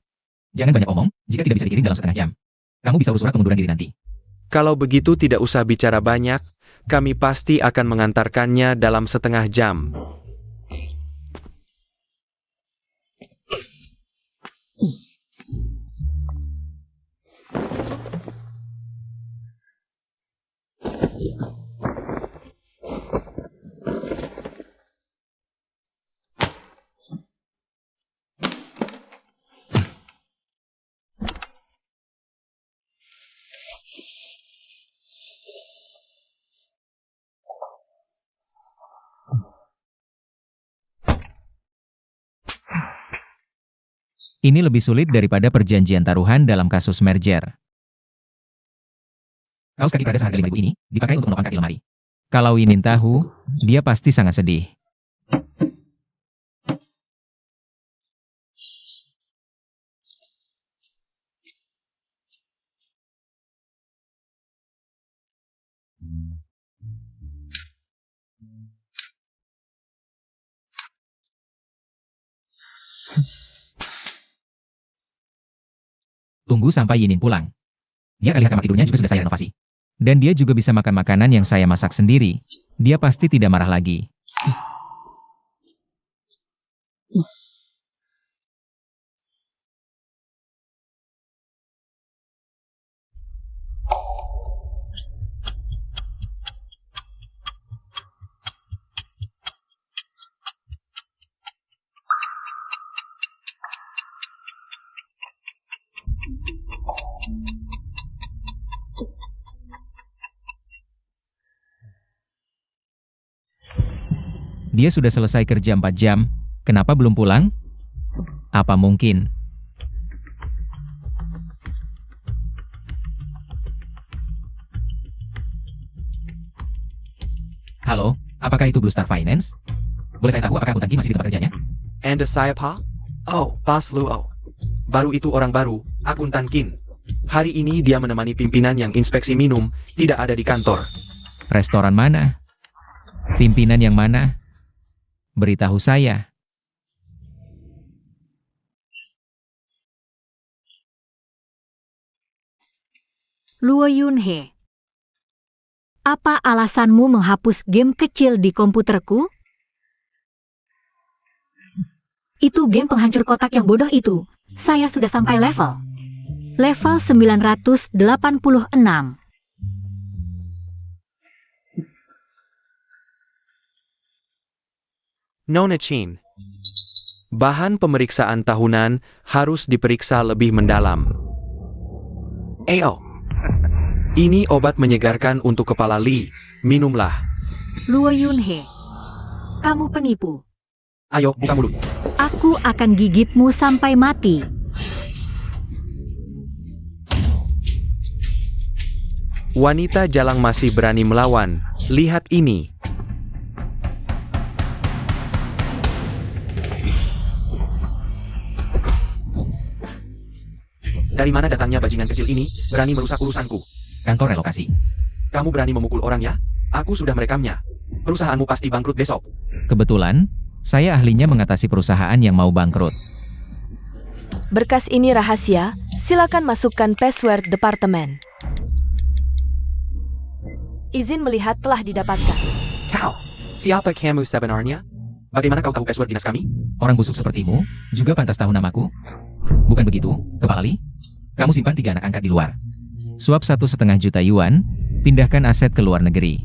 Jangan banyak omong, jika tidak bisa dikirim dalam setengah jam. Kamu bisa urus surat pengunduran diri nanti. Kalau begitu tidak usah bicara banyak, kami pasti akan mengantarkannya dalam setengah jam. Ini lebih sulit daripada perjanjian taruhan dalam kasus merger. Kaos kaki pada seharga 5.000 ini dipakai untuk menopang kaki lemari. Kalau Yinin tahu, dia pasti sangat sedih. Tunggu sampai Yinin pulang. Dia lihat kamar tidurnya juga sudah saya renovasi. Dan dia juga bisa makan makanan yang saya masak sendiri. Dia pasti tidak marah lagi. Dia sudah selesai kerja 4 jam, kenapa belum pulang? Apa mungkin? Halo, apakah itu Blue Star Finance? Boleh saya tahu apakah akuntan Kim masih di tempat kerjanya? Anda saya Pak? Oh, Pas Luo. Baru itu orang baru, akuntan Kin. Hari ini dia menemani pimpinan yang inspeksi minum, tidak ada di kantor. Restoran mana? Pimpinan yang mana? Beritahu saya. Luo Yunhe. Apa alasanmu menghapus game kecil di komputerku? Itu game penghancur kotak yang bodoh itu. Saya sudah sampai level 986. Nona Chin. Bahan pemeriksaan tahunan harus diperiksa lebih mendalam. Ini obat menyegarkan untuk kepala Li. Minumlah. Luo Yunhe. Kamu penipu. Ayo, buka mulut. Aku akan gigitmu sampai mati. Wanita jalang masih berani melawan. Lihat ini. Dari mana datangnya bajingan kecil ini, berani merusak urusanku? Kantor relokasi. Kamu berani memukul orang ya? Aku sudah merekamnya. Perusahaanmu pasti bangkrut besok. Kebetulan, saya ahlinya mengatasi perusahaan yang mau bangkrut. Berkas ini rahasia, silakan masukkan password departemen. Izin melihat telah didapatkan. Kau, siapa kamu sebenarnya? Bagaimana kau tahu password dinas kami? Orang busuk sepertimu, juga pantas tahu namaku? Bukan begitu, Kepala Li? Kamu simpan 3 anak angkat di luar. Suap 1,5 juta yuan, pindahkan aset ke luar negeri.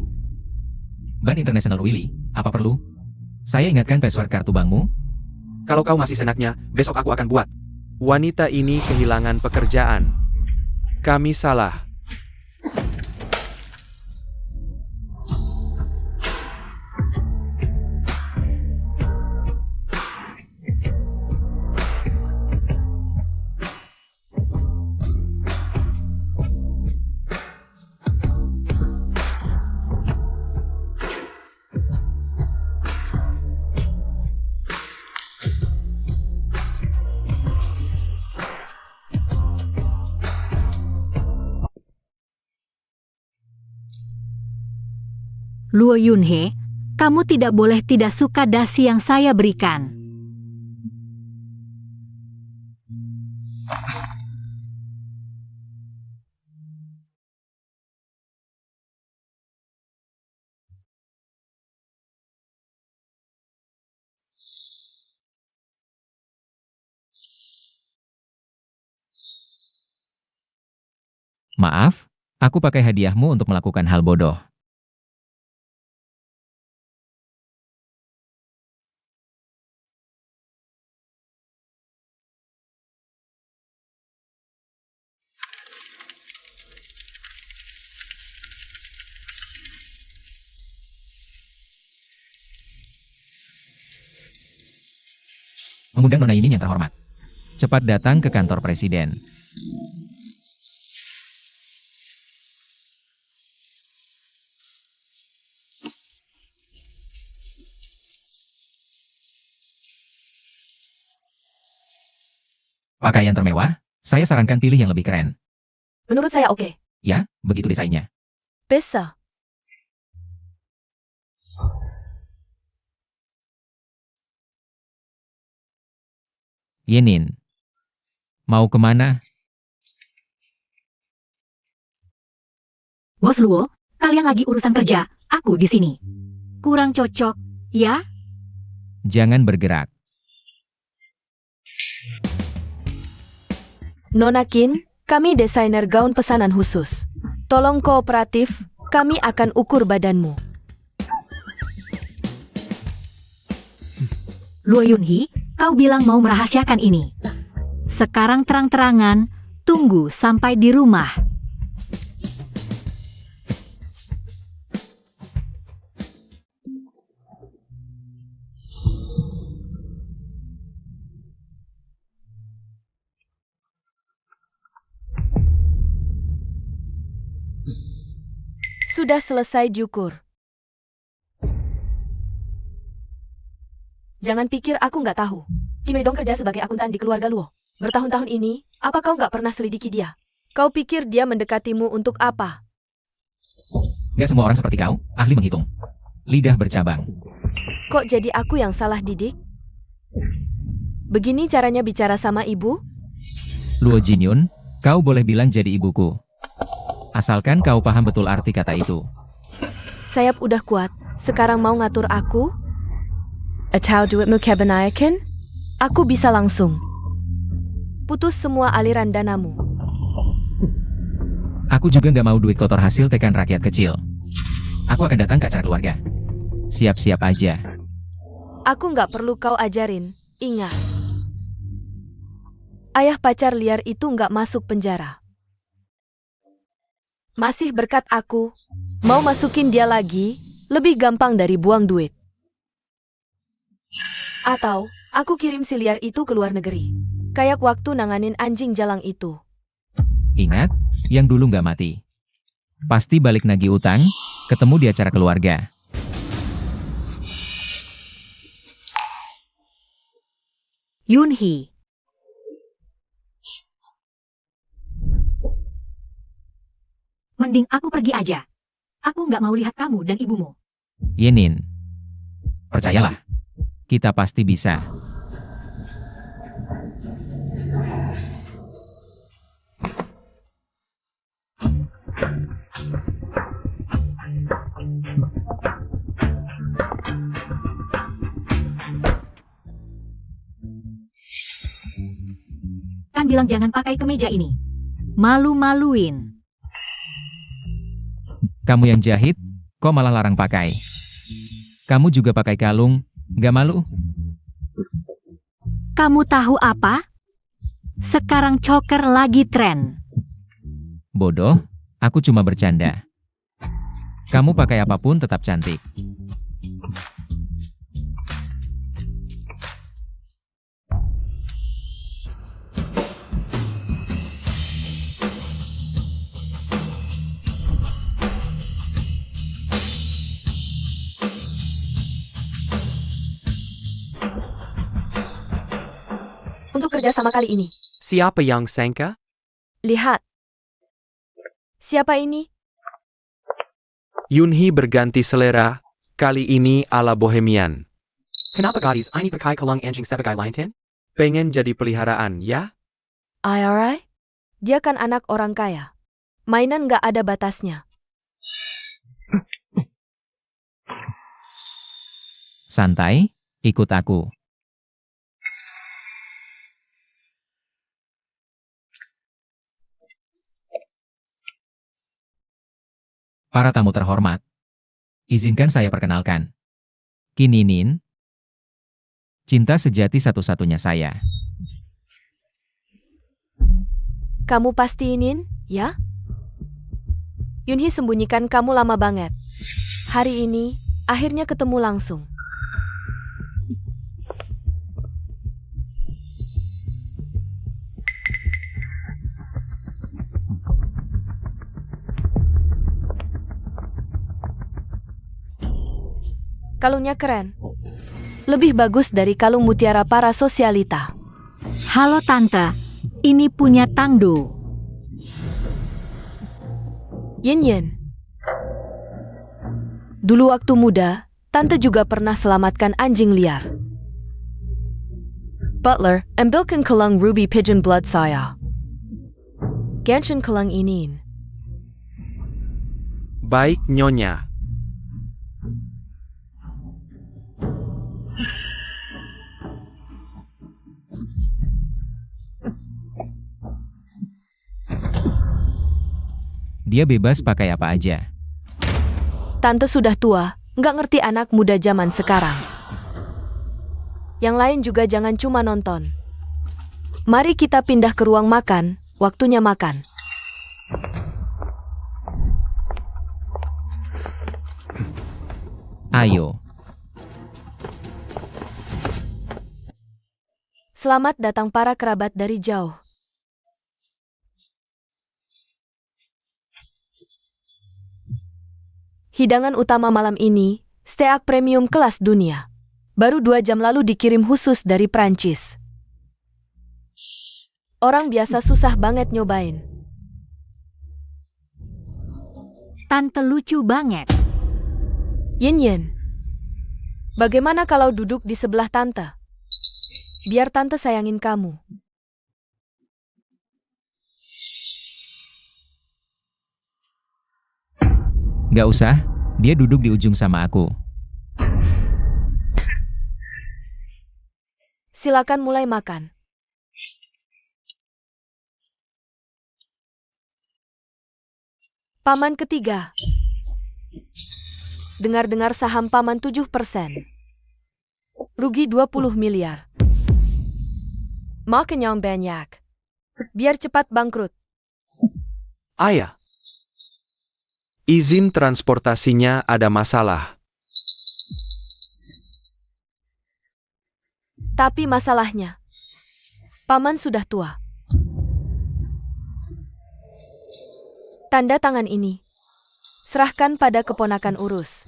Bank International Willy, apa perlu? Saya ingatkan password kartu bankmu? Kalau kau masih senaknya, besok aku akan buat. Wanita ini kehilangan pekerjaan. Kami salah. Luo Yunhe, kamu tidak boleh tidak suka dasi yang saya berikan. Maaf, aku pakai hadiahmu untuk melakukan hal bodoh. Mengundang Nona Yinin yang terhormat. Cepat datang ke kantor presiden. Pakaian termewah, saya sarankan pilih yang lebih keren. Menurut saya oke. Ya, begitu desainnya. Bisa. Yenin, mau kemana? Bos Luo, kalian lagi urusan kerja, aku di sini. Kurang cocok, ya? Jangan bergerak. Nona Kin, kami desainer gaun pesanan khusus. Tolong kooperatif, kami akan ukur badanmu. Luo Yunhe, kau bilang mau merahasiakan ini. Sekarang terang-terangan, tunggu sampai di rumah. Sudah selesai diukur. Jangan pikir aku nggak tahu. Kim Edong kerja sebagai akuntan di keluarga Luo. Bertahun-tahun ini, apa kau nggak pernah selidiki dia? Kau pikir dia mendekatimu untuk apa? Gak semua orang seperti kau, ahli menghitung. Lidah bercabang. Kok jadi aku yang salah didik? Begini caranya bicara sama ibu? Luo Jinyun, kau boleh bilang jadi ibuku. Asalkan kau paham betul arti kata itu. Sayap udah kuat, sekarang mau ngatur aku? Atau duitmu kebanyakan? Aku bisa langsung putus semua aliran danamu. Aku juga gak mau duit kotor hasil tekan rakyat kecil. Aku akan datang ke acara keluarga. Siap-siap aja. Aku nggak perlu kau ajarin, ingat. Ayah pacar liar itu nggak masuk penjara. Masih berkat aku, mau masukin dia lagi, lebih gampang dari buang duit. Atau, aku kirim si liar itu ke luar negeri. Kayak waktu nanganin anjing jalang itu. Ingat, yang dulu gak mati. Pasti balik nagih utang, ketemu di acara keluarga. Yunhee. Mending aku pergi aja. Aku nggak mau lihat kamu dan ibumu. Yenin. Percayalah. Kita pasti bisa. Kan bilang jangan pakai kemeja ini. Malu-maluin. Kamu yang jahit, kok malah larang pakai? Kamu juga pakai kalung, gak malu? Kamu tahu apa? Sekarang choker lagi tren. Bodoh, aku cuma bercanda. Kamu pakai apapun tetap cantik. Untuk kerja sama kali ini. Siapa yang sangka? Lihat. Siapa ini? Yunhee berganti selera, kali ini ala bohemian. Kenapa gadis ini pakai kalung anjing sebagai lintin? Pengen jadi peliharaan, ya? IRI? Dia kan anak orang kaya. Mainan nggak ada batasnya. Santai, ikut aku. Para tamu terhormat, izinkan saya perkenalkan. Kininin, cinta sejati satu-satunya saya. Kamu pastiin, ya? Yunhee sembunyikan kamu lama banget. Hari ini, akhirnya ketemu langsung. Kalungnya keren. Lebih bagus dari kalung mutiara para sosialita. Halo Tante, ini punya Tangdo. Yin Yin. Dulu waktu muda, Tante juga pernah selamatkan anjing liar. Butler, ambilkan kelang ruby pigeon blood saya. Genshin kelang ini. Baik, Nyonya. Dia bebas pakai apa aja. Tante sudah tua, nggak ngerti anak muda zaman sekarang. Yang lain juga jangan cuma nonton. Mari kita pindah ke ruang makan, waktunya makan. Ayo. Selamat datang para kerabat dari jauh. Hidangan utama malam ini, steak premium kelas dunia. Baru 2 jam lalu dikirim khusus dari Prancis. Orang biasa susah banget nyobain. Tante lucu banget. Yin Yin, bagaimana kalau duduk di sebelah tante? Biar tante sayangin kamu. Gak usah, dia duduk di ujung sama aku. Silakan mulai makan. Paman ketiga. Dengar-dengar saham paman 7%. Rugi 20 miliar. Makan yang banyak. Biar cepat bangkrut. Ayah. Izin transportasinya ada masalah. Tapi masalahnya, paman sudah tua. Tanda tangan ini, serahkan pada keponakan urus.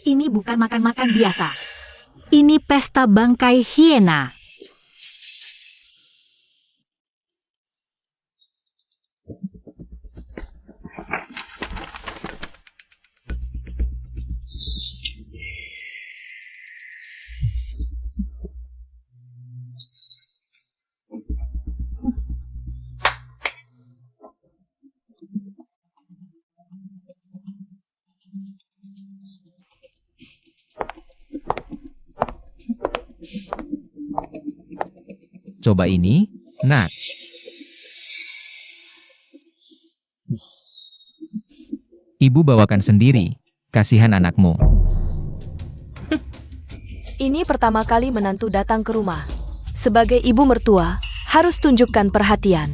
Ini bukan makan-makan biasa. Ini pesta bangkai hiena. Coba ini, nak. Ibu bawakan sendiri, kasihan anakmu. Ini pertama kali menantu datang ke rumah. Sebagai ibu mertua, harus tunjukkan perhatian.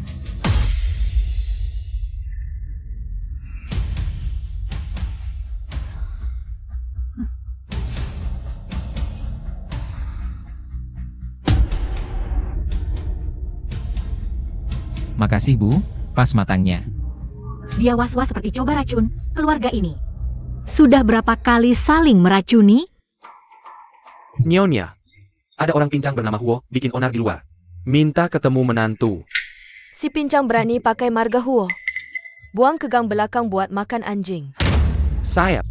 Makasih Bu, pas matangnya. Dia was-was seperti coba racun keluarga ini. Sudah berapa kali saling meracuni? Nyonya. Ada orang pincang bernama Huo, bikin onar di luar. Minta ketemu menantu. Si pincang berani pakai marga Huo. Buang ke gang belakang buat makan anjing. Sayap.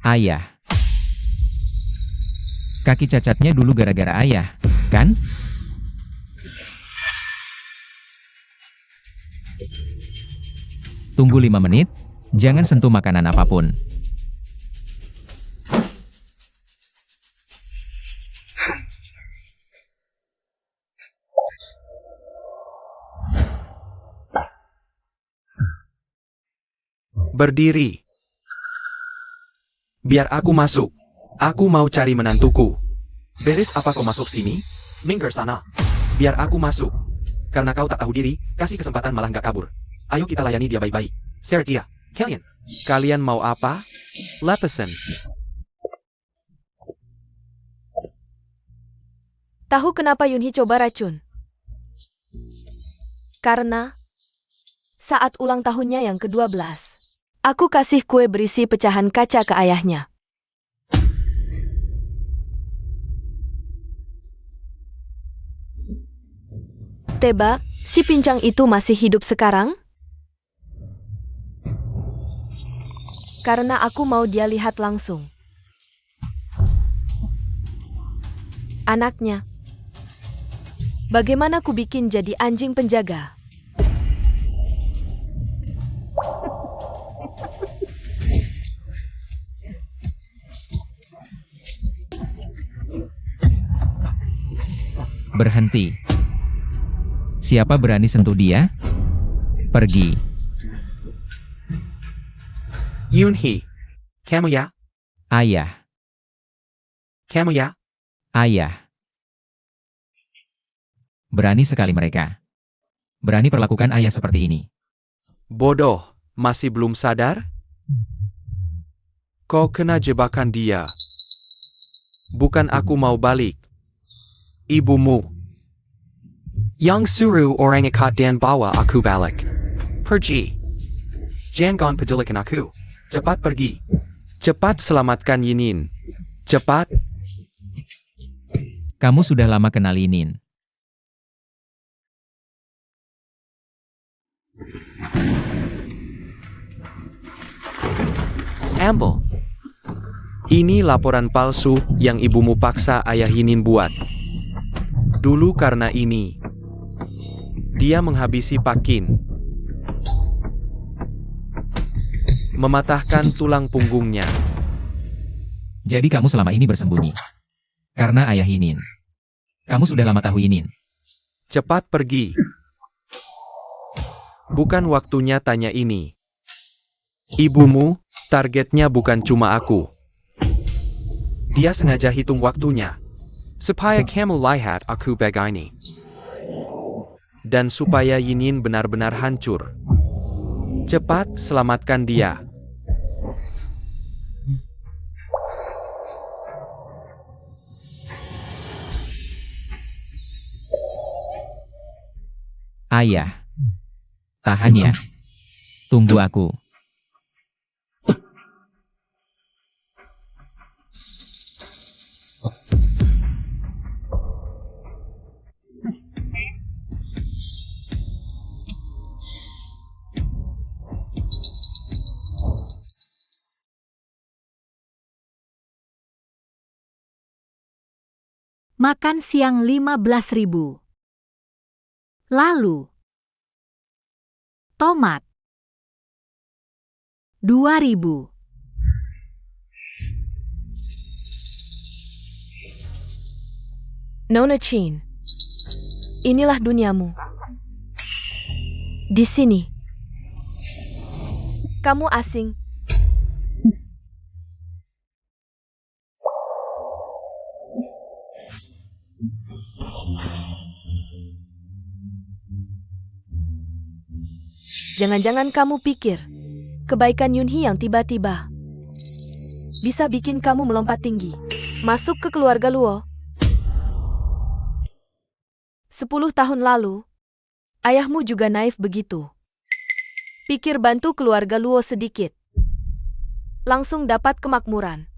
Ayah. Kaki cacatnya dulu gara-gara ayah, kan? Tunggu 5 menit, jangan sentuh makanan apapun. Berdiri. Biar aku masuk. Aku mau cari menantuku. Beres apa kau masuk sini? Minggir sana. Biar aku masuk. Karena kau tak tahu diri, kasih kesempatan malah nggak kabur. Ayo kita layani dia baik-baik. Sergia, kalian mau apa? Lepesan. Tahu kenapa Yunhee coba racun? Karena saat ulang tahunnya yang ke-12, aku kasih kue berisi pecahan kaca ke ayahnya. Tebak, si pincang itu masih hidup sekarang? Karena aku mau dia lihat langsung. Anaknya. Bagaimana ku bikin jadi anjing penjaga? Berhenti. Siapa berani sentuh dia? Pergi. Yunhee. Kamu ya? Ayah. Kamu ya? Ayah. Berani sekali mereka. Berani perlakukan ayah seperti ini. Bodoh, masih belum sadar? Kau kena jebakan dia. Bukan aku mau balik. Ibumu. Yang suruh orang ikat dan bawa aku balik. Pergi. Jangan pedulikan aku. Cepat pergi. Cepat selamatkan Yinin. Cepat. Kamu sudah lama kenal Yinin. Amble. Ini laporan palsu yang ibumu paksa ayah Yinin buat. Dulu karena ini, dia menghabisi Pakin. Mematahkan tulang punggungnya. Jadi kamu selama ini bersembunyi. Karena ayah Yinin. Kamu sudah lama tahu Yinin. Cepat pergi. Bukan waktunya tanya ini. Ibumu, targetnya bukan cuma aku. Dia sengaja hitung waktunya. Supaya kamu lihat aku begini. Dan supaya Yinin benar-benar hancur. Cepat selamatkan dia. Ayah. Tahan ya. Tunggu aku. Makan siang 15.000. Lalu, tomat 2.000. Nona Chin. Inilah duniamu. Di sini. Kamu asing. Jangan-jangan kamu pikir kebaikan Yunhee yang tiba-tiba bisa bikin kamu melompat tinggi, masuk ke keluarga Luo. 10 tahun lalu, ayahmu juga naif begitu. Pikir bantu keluarga Luo sedikit, langsung dapat kemakmuran.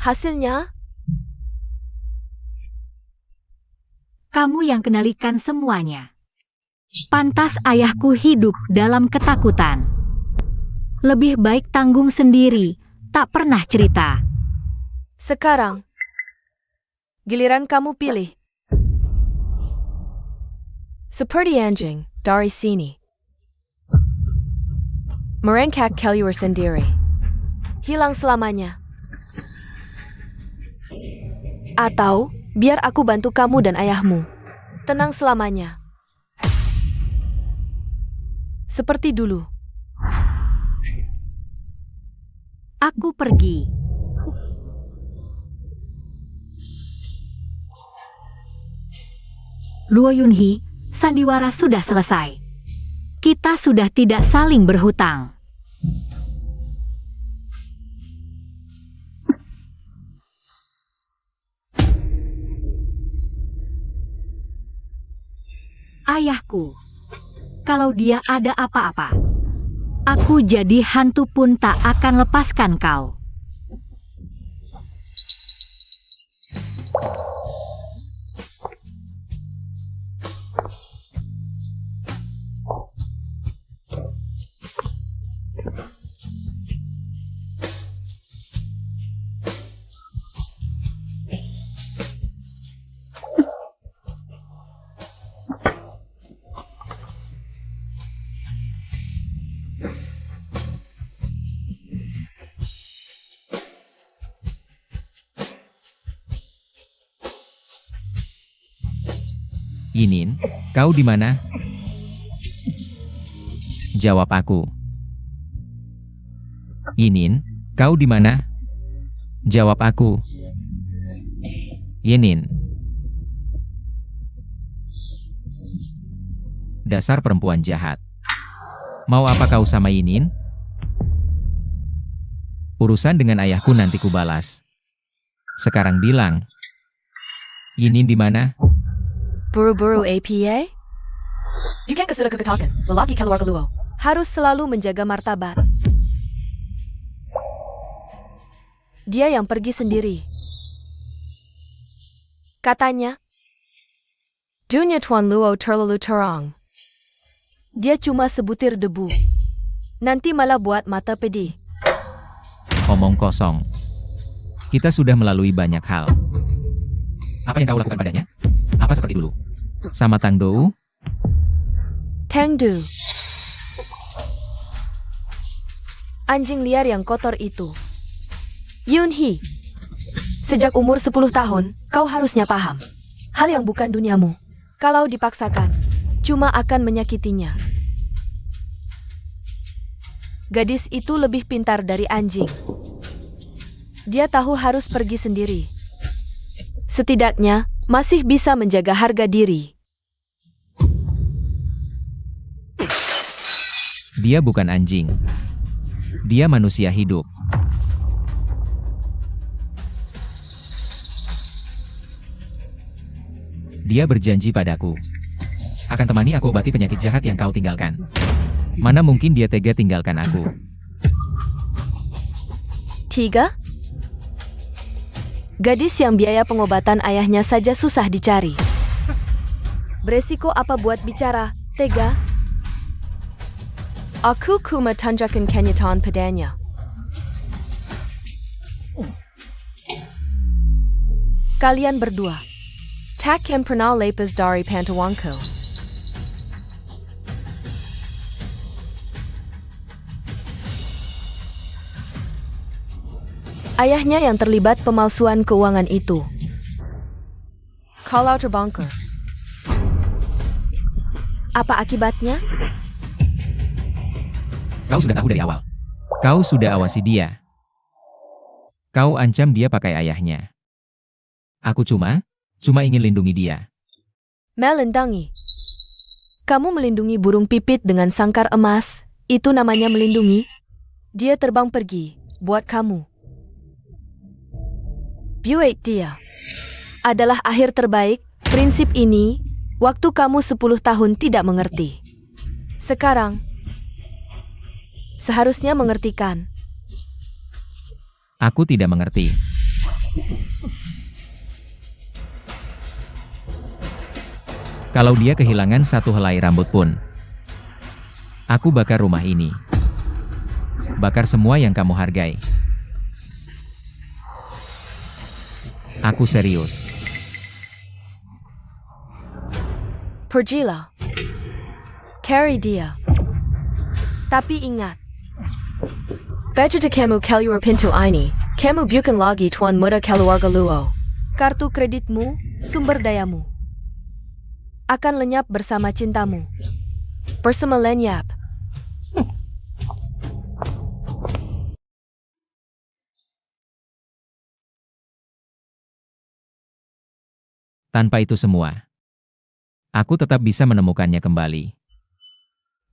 Hasilnya, Kamu yang kendalikan semuanya. Pantas ayahku hidup dalam ketakutan. Lebih baik tanggung sendiri, tak pernah cerita. sekarang giliran kamu pilih. Seperti anjing dari sini. Merengkak keluar sendiri. Hilang selamanya. Atau biar aku bantu kamu dan ayahmu. Tenang selamanya. Seperti dulu. Aku pergi. Luo Yunhee, sandiwara sudah selesai. Kita sudah tidak saling berhutang. Ayahku, kalau dia ada apa-apa, aku jadi hantu pun tak akan lepaskan kau. Yinin, kau di mana? Jawab aku. Yinin, kau di mana? Jawab aku. Yinin. Dasar perempuan jahat. Mau apa kau sama Yinin? Urusan dengan ayahku nanti kubalas. Sekarang bilang. Yinin di mana? Buru-buru APA? Bukan kesudah keketakan, lelaki keluarga luo. Harus selalu menjaga martabat. Dia yang pergi sendiri. Katanya, dunia Tuan Luo terlalu terang. Dia cuma sebutir debu. Nanti malah buat mata pedih. Omong kosong. Kita sudah melalui banyak hal. Apa yang kau lakukan padanya? Apa seperti dulu? Sama Tang Dou? Tang Du. Anjing liar yang kotor itu. Yun Hee. Sejak umur 10 tahun, kau harusnya paham. Hal yang bukan duniamu. Kalau dipaksakan, cuma akan menyakitinya. Gadis itu lebih pintar dari anjing. Dia tahu harus pergi sendiri. Setidaknya, masih bisa menjaga harga diri. Dia bukan anjing. Dia manusia hidup. Dia berjanji padaku. Akan temani aku obati penyakit jahat yang kau tinggalkan. Mana mungkin dia tega tinggalkan aku. 3. Gadis yang biaya pengobatan ayahnya saja susah dicari. Beresiko apa buat bicara, tega? Aku kuma tanjakan kenyataan padanya. Kalian berdua. Tak yang pernah lepas dari pantauanku. Ayahnya yang terlibat pemalsuan keuangan itu. Kalau terbongkar. Apa akibatnya? Kau sudah tahu dari awal. Kau sudah awasi dia. Kau ancam dia pakai ayahnya. Aku cuma ingin lindungi dia. Melindungi. Kamu melindungi burung pipit dengan sangkar emas, itu namanya melindungi. Dia terbang pergi, buat kamu. Buat dia. Adalah akhir terbaik, prinsip ini, waktu kamu 10 tahun tidak mengerti. Sekarang, seharusnya mengertikan. Aku tidak mengerti. Kalau dia kehilangan satu helai rambut pun, aku bakar rumah ini. Bakar semua yang kamu hargai. Aku serius. Pergilah. Carry dia. Tapi ingat. Budget kamu keluar pintu ini, kamu bukan lagi tuan muda keluarga luo. Kartu kreditmu, sumber dayamu. Akan lenyap bersama cintamu. Bersama lenyap. Tanpa itu semua, aku tetap bisa menemukannya kembali.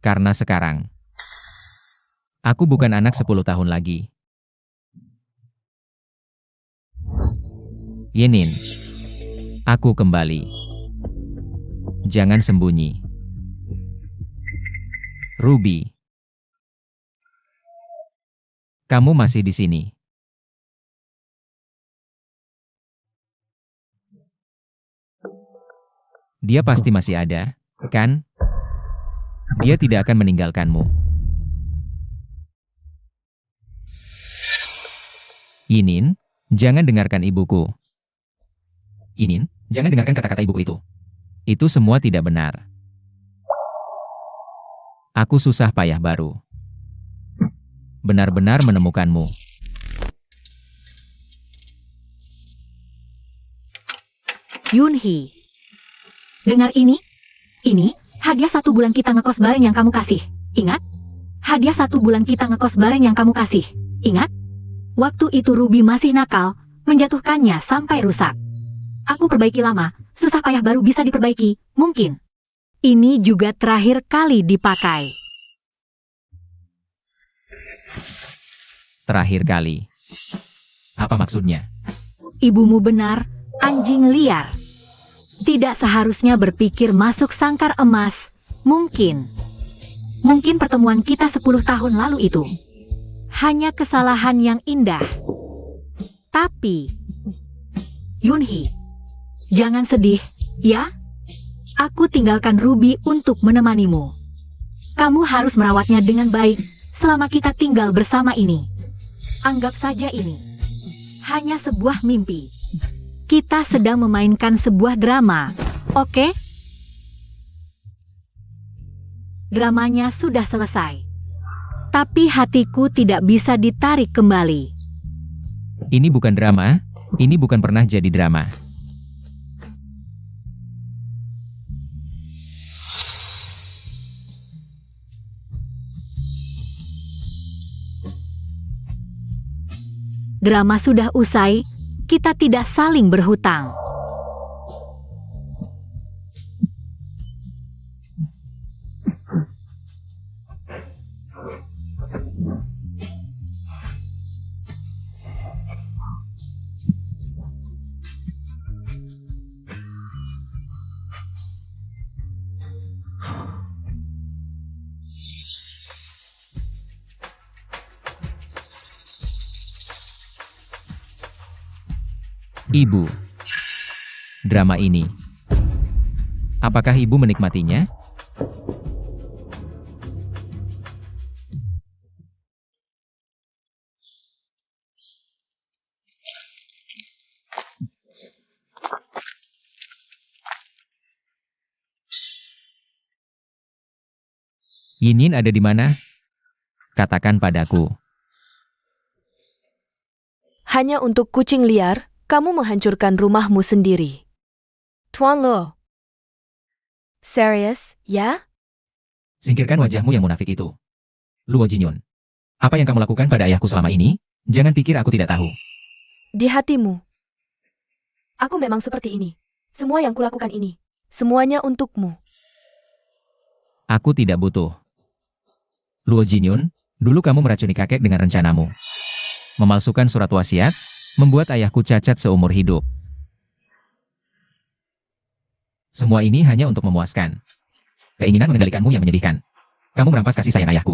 Karena sekarang, aku bukan anak 10 tahun lagi. Yenin, aku kembali. Jangan sembunyi. Ruby, kamu masih di sini. Dia pasti masih ada, kan? Dia tidak akan meninggalkanmu. Yinin, jangan dengarkan ibuku. Yinin, jangan dengarkan kata-kata ibuku itu. Itu semua tidak benar. Aku susah payah baru. Benar-benar menemukanmu. Yun Hee. Dengar ini? Ini, hadiah 1 bulan kita ngekos bareng yang kamu kasih. Ingat? Hadiah 1 bulan kita ngekos bareng yang kamu kasih. Ingat? Waktu itu Ruby masih nakal, menjatuhkannya sampai rusak. Aku perbaiki lama, susah payah baru bisa diperbaiki, mungkin. Ini juga terakhir kali dipakai. Terakhir kali. Apa maksudnya? Ibumu benar, anjing liar. Tidak seharusnya berpikir masuk sangkar emas. Mungkin pertemuan kita 10 tahun lalu itu hanya kesalahan yang indah. Tapi, Yunhee, jangan sedih, ya? Aku tinggalkan Ruby untuk menemanimu. Kamu harus merawatnya dengan baik selama kita tinggal bersama ini. Anggap saja ini hanya sebuah mimpi. Kita sedang memainkan sebuah drama, oke? Dramanya sudah selesai. Tapi hatiku tidak bisa ditarik kembali. Ini bukan drama, ini bukan pernah jadi drama. Drama sudah usai, kita tidak saling berhutang. Ibu, drama ini, apakah ibu menikmatinya? Yinin ada di mana? Katakan padaku. Hanya untuk kucing liar, kamu menghancurkan rumahmu sendiri. Tuan Lo. Serius, ya? Singkirkan wajahmu yang munafik itu. Luo Jinyun. Apa yang kamu lakukan pada ayahku selama ini? Jangan pikir aku tidak tahu. Di hatimu. Aku memang seperti ini. Semua yang kulakukan ini. Semuanya untukmu. Aku tidak butuh. Luo Jinyun, dulu kamu meracuni kakek dengan rencanamu. Memalsukan surat wasiat, membuat ayahku cacat seumur hidup. Semua ini hanya untuk memuaskan keinginan mengendalikanmu yang menyedihkan. Kamu merampas kasih sayang ayahku.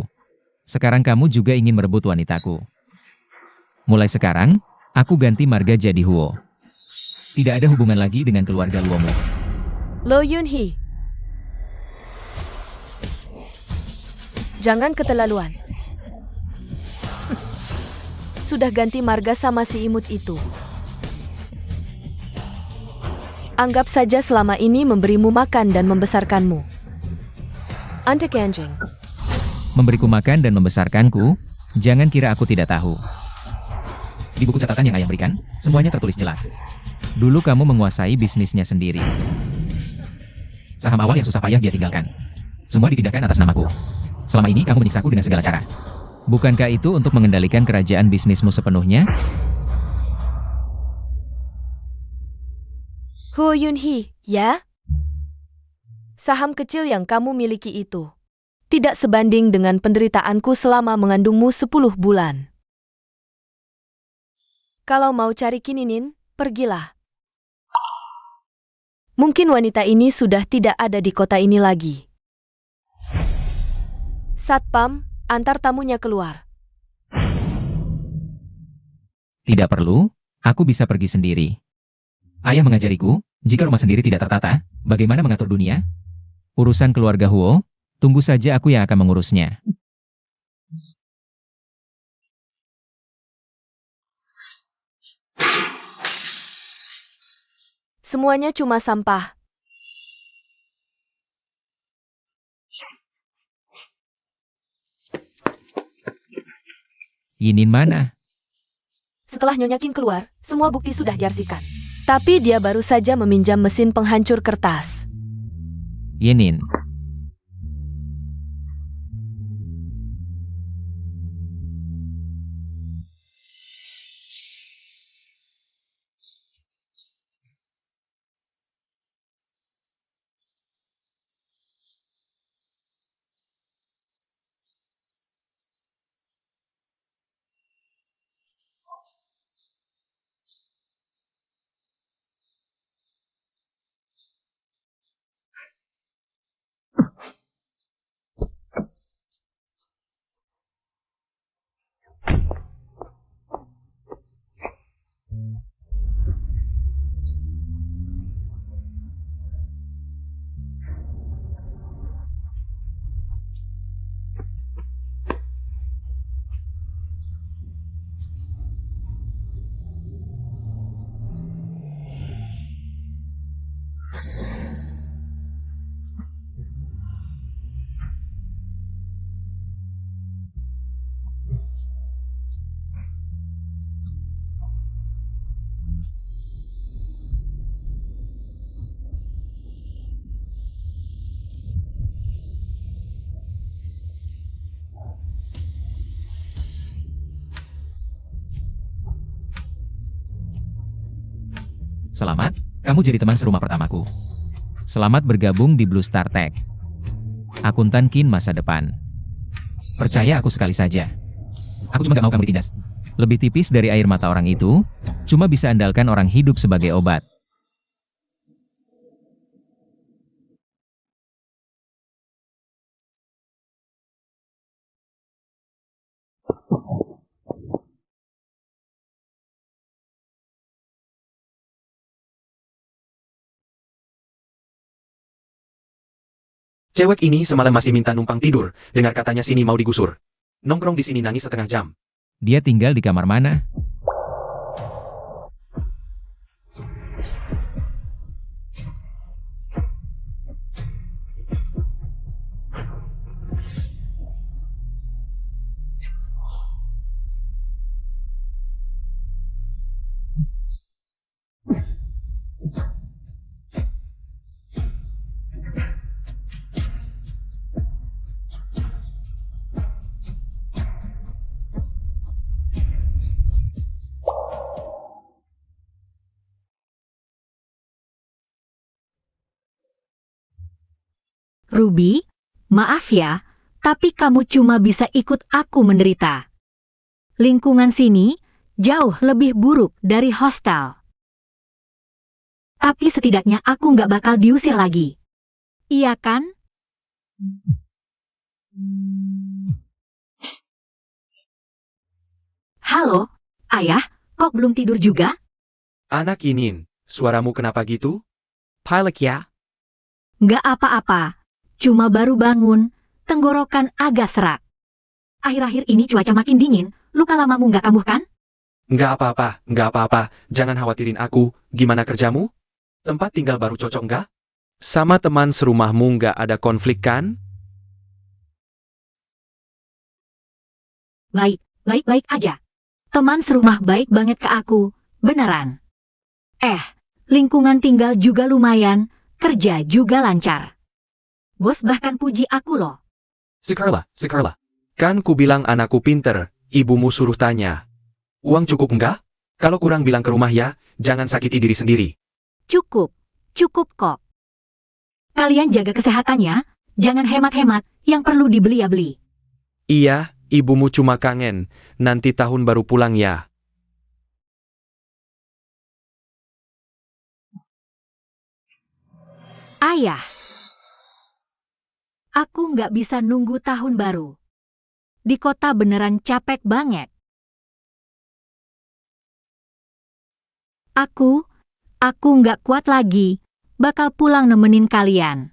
Sekarang kamu juga ingin merebut wanitaku. Mulai sekarang, aku ganti marga jadi Huo. Tidak ada hubungan lagi dengan keluarga Luomu. Lo Yunhee. Jangan keterlaluan. Sudah ganti marga sama si imut itu. Anggap saja selama ini memberimu makan dan membesarkanmu. Antek anjing. Memberiku makan dan membesarkanku, jangan kira aku tidak tahu. Di buku catatan yang ayah berikan, semuanya tertulis jelas. Dulu kamu menguasai bisnisnya sendiri. Saham awal yang susah payah dia tinggalkan. Semua ditindakkan atas namaku. Selama ini kamu menyiksaku dengan segala cara. Bukankah itu untuk mengendalikan kerajaan bisnismu sepenuhnya? Huo Yunhee, ya? Saham kecil yang kamu miliki itu tidak sebanding dengan penderitaanku selama mengandungmu 10 bulan. Kalau mau cari Kininin, pergilah. Mungkin wanita ini sudah tidak ada di kota ini lagi. Satpam, antar tamunya keluar. Tidak perlu, aku bisa pergi sendiri. Ayah mengajariku, jika rumah sendiri tidak tertata, bagaimana mengatur dunia? Urusan keluarga Huo, tunggu saja aku yang akan mengurusnya. Semuanya cuma sampah. Yinin mana? Setelah Nyonya Kim keluar, semua bukti sudah diarsipkan. Tapi dia baru saja meminjam mesin penghancur kertas. Yinin. Selamat, kamu jadi teman serumah pertamaku. Selamat bergabung di Blue Star Tech. Akuntan Kin masa depan. Percaya aku sekali saja. Aku cuma gak mau kamu ditindas. Lebih tipis dari air mata orang itu, cuma bisa andalkan orang hidup sebagai obat. Cewek ini semalam masih minta numpang tidur, dengar katanya sini mau digusur. Nongkrong di sini nangis setengah jam. Dia tinggal di kamar mana? Ruby, maaf ya, tapi kamu cuma bisa ikut aku menderita. Lingkungan sini jauh lebih buruk dari hostel. Tapi setidaknya aku nggak bakal diusir lagi. Iya kan? Halo, ayah, kok belum tidur juga? Anak Inin, suaramu kenapa gitu? Pilek ya? Nggak apa-apa, cuma baru bangun, tenggorokan agak serak. Akhir-akhir ini cuaca makin dingin, luka lamamu nggak kambuh kan? Nggak apa-apa, jangan khawatirin aku, gimana kerjamu? Tempat tinggal baru cocok nggak? Sama teman serumahmu nggak ada konflik kan? Baik-baik aja. Teman serumah baik banget ke aku, beneran. Lingkungan tinggal juga lumayan, kerja juga lancar. Bos bahkan puji aku loh. Sekarla. Kan ku bilang anakku pinter, ibumu suruh tanya. Uang cukup nggak? Kalau kurang bilang ke rumah ya, jangan sakiti diri sendiri. Cukup kok. Kalian jaga kesehatannya, jangan hemat-hemat, yang perlu dibeli ya beli. Iya, ibumu cuma kangen, nanti tahun baru pulang ya. Ayah, aku nggak bisa nunggu tahun baru. Di kota beneran capek banget. Aku nggak kuat lagi, bakal pulang nemenin kalian.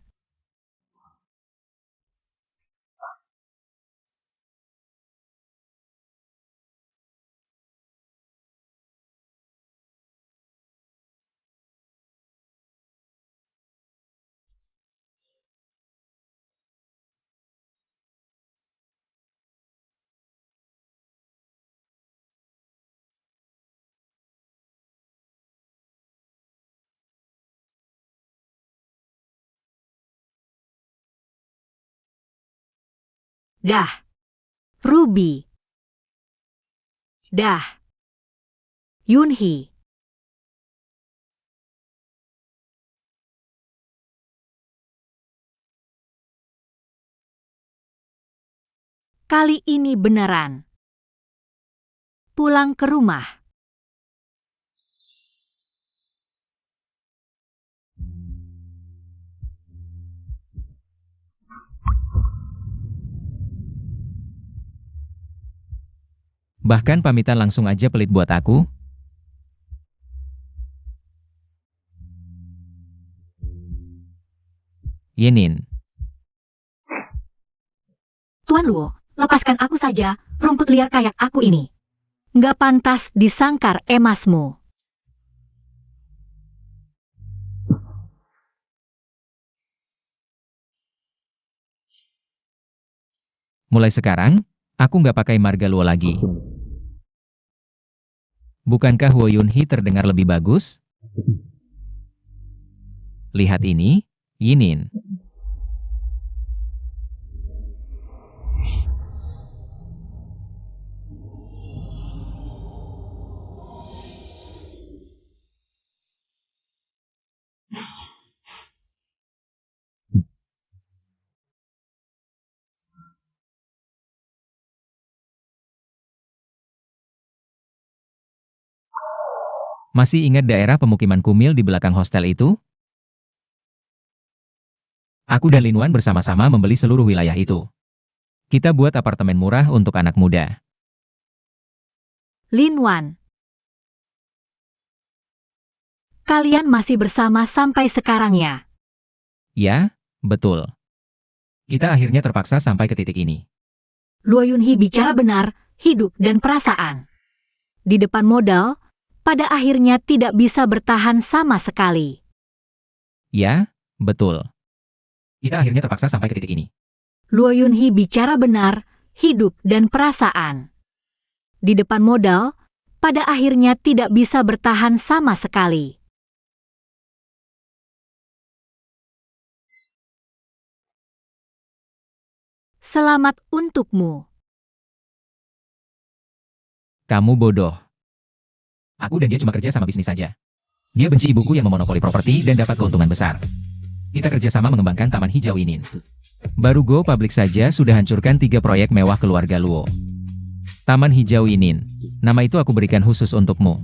Dah. Ruby. Dah. Yunhee. Kali ini beneran. Pulang ke rumah. Bahkan pamitan langsung aja pelit buat aku. Yenin. Tuan Luo, lepaskan aku saja, rumput liar kayak aku ini. Nggak pantas disangkar emasmu. Mulai sekarang, aku nggak pakai marga Luo lagi. Bukankah Huo Yunhee terdengar lebih bagus? Lihat ini, Yinin. Masih ingat daerah pemukiman kumil di belakang hostel itu? Aku dan Lin Wan bersama-sama membeli seluruh wilayah itu. Kita buat apartemen murah untuk anak muda. Lin Wan. Kalian masih bersama sampai sekarang ya? Ya, betul. Kita akhirnya terpaksa sampai ke titik ini. Luo Yunhee bicara benar, hidup dan perasaan. Di depan modal, pada akhirnya tidak bisa bertahan sama sekali. Ya, betul. Kita akhirnya terpaksa sampai ke titik ini. Luo Yunhee bicara benar, hidup dan perasaan. Di depan modal, pada akhirnya tidak bisa bertahan sama sekali. Selamat untukmu. Kamu bodoh. Aku dan dia cuma kerja sama bisnis saja. Dia benci ibuku yang memonopoli properti dan dapat keuntungan besar. Kita kerjasama mengembangkan Taman Hijau ini. Baru Go Public saja sudah hancurkan 3 proyek mewah keluarga Luo. Taman Hijau Inin. Nama itu aku berikan khusus untukmu.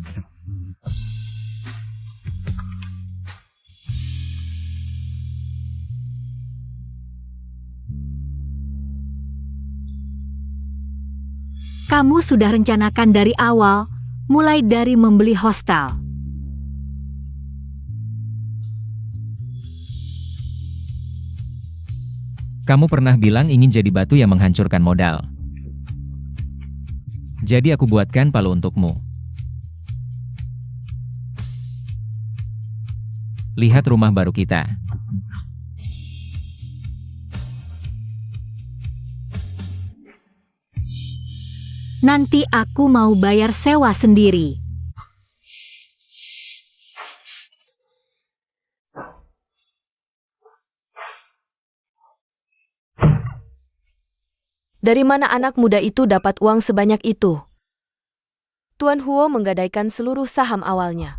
Kamu sudah rencanakan dari awal, mulai dari membeli hostel. Kamu pernah bilang ingin jadi batu yang menghancurkan modal. Jadi aku buatkan palu untukmu. Lihat rumah baru kita. Nanti aku mau bayar sewa sendiri. Dari mana anak muda itu dapat uang sebanyak itu? Tuan Huo menggadaikan seluruh saham awalnya.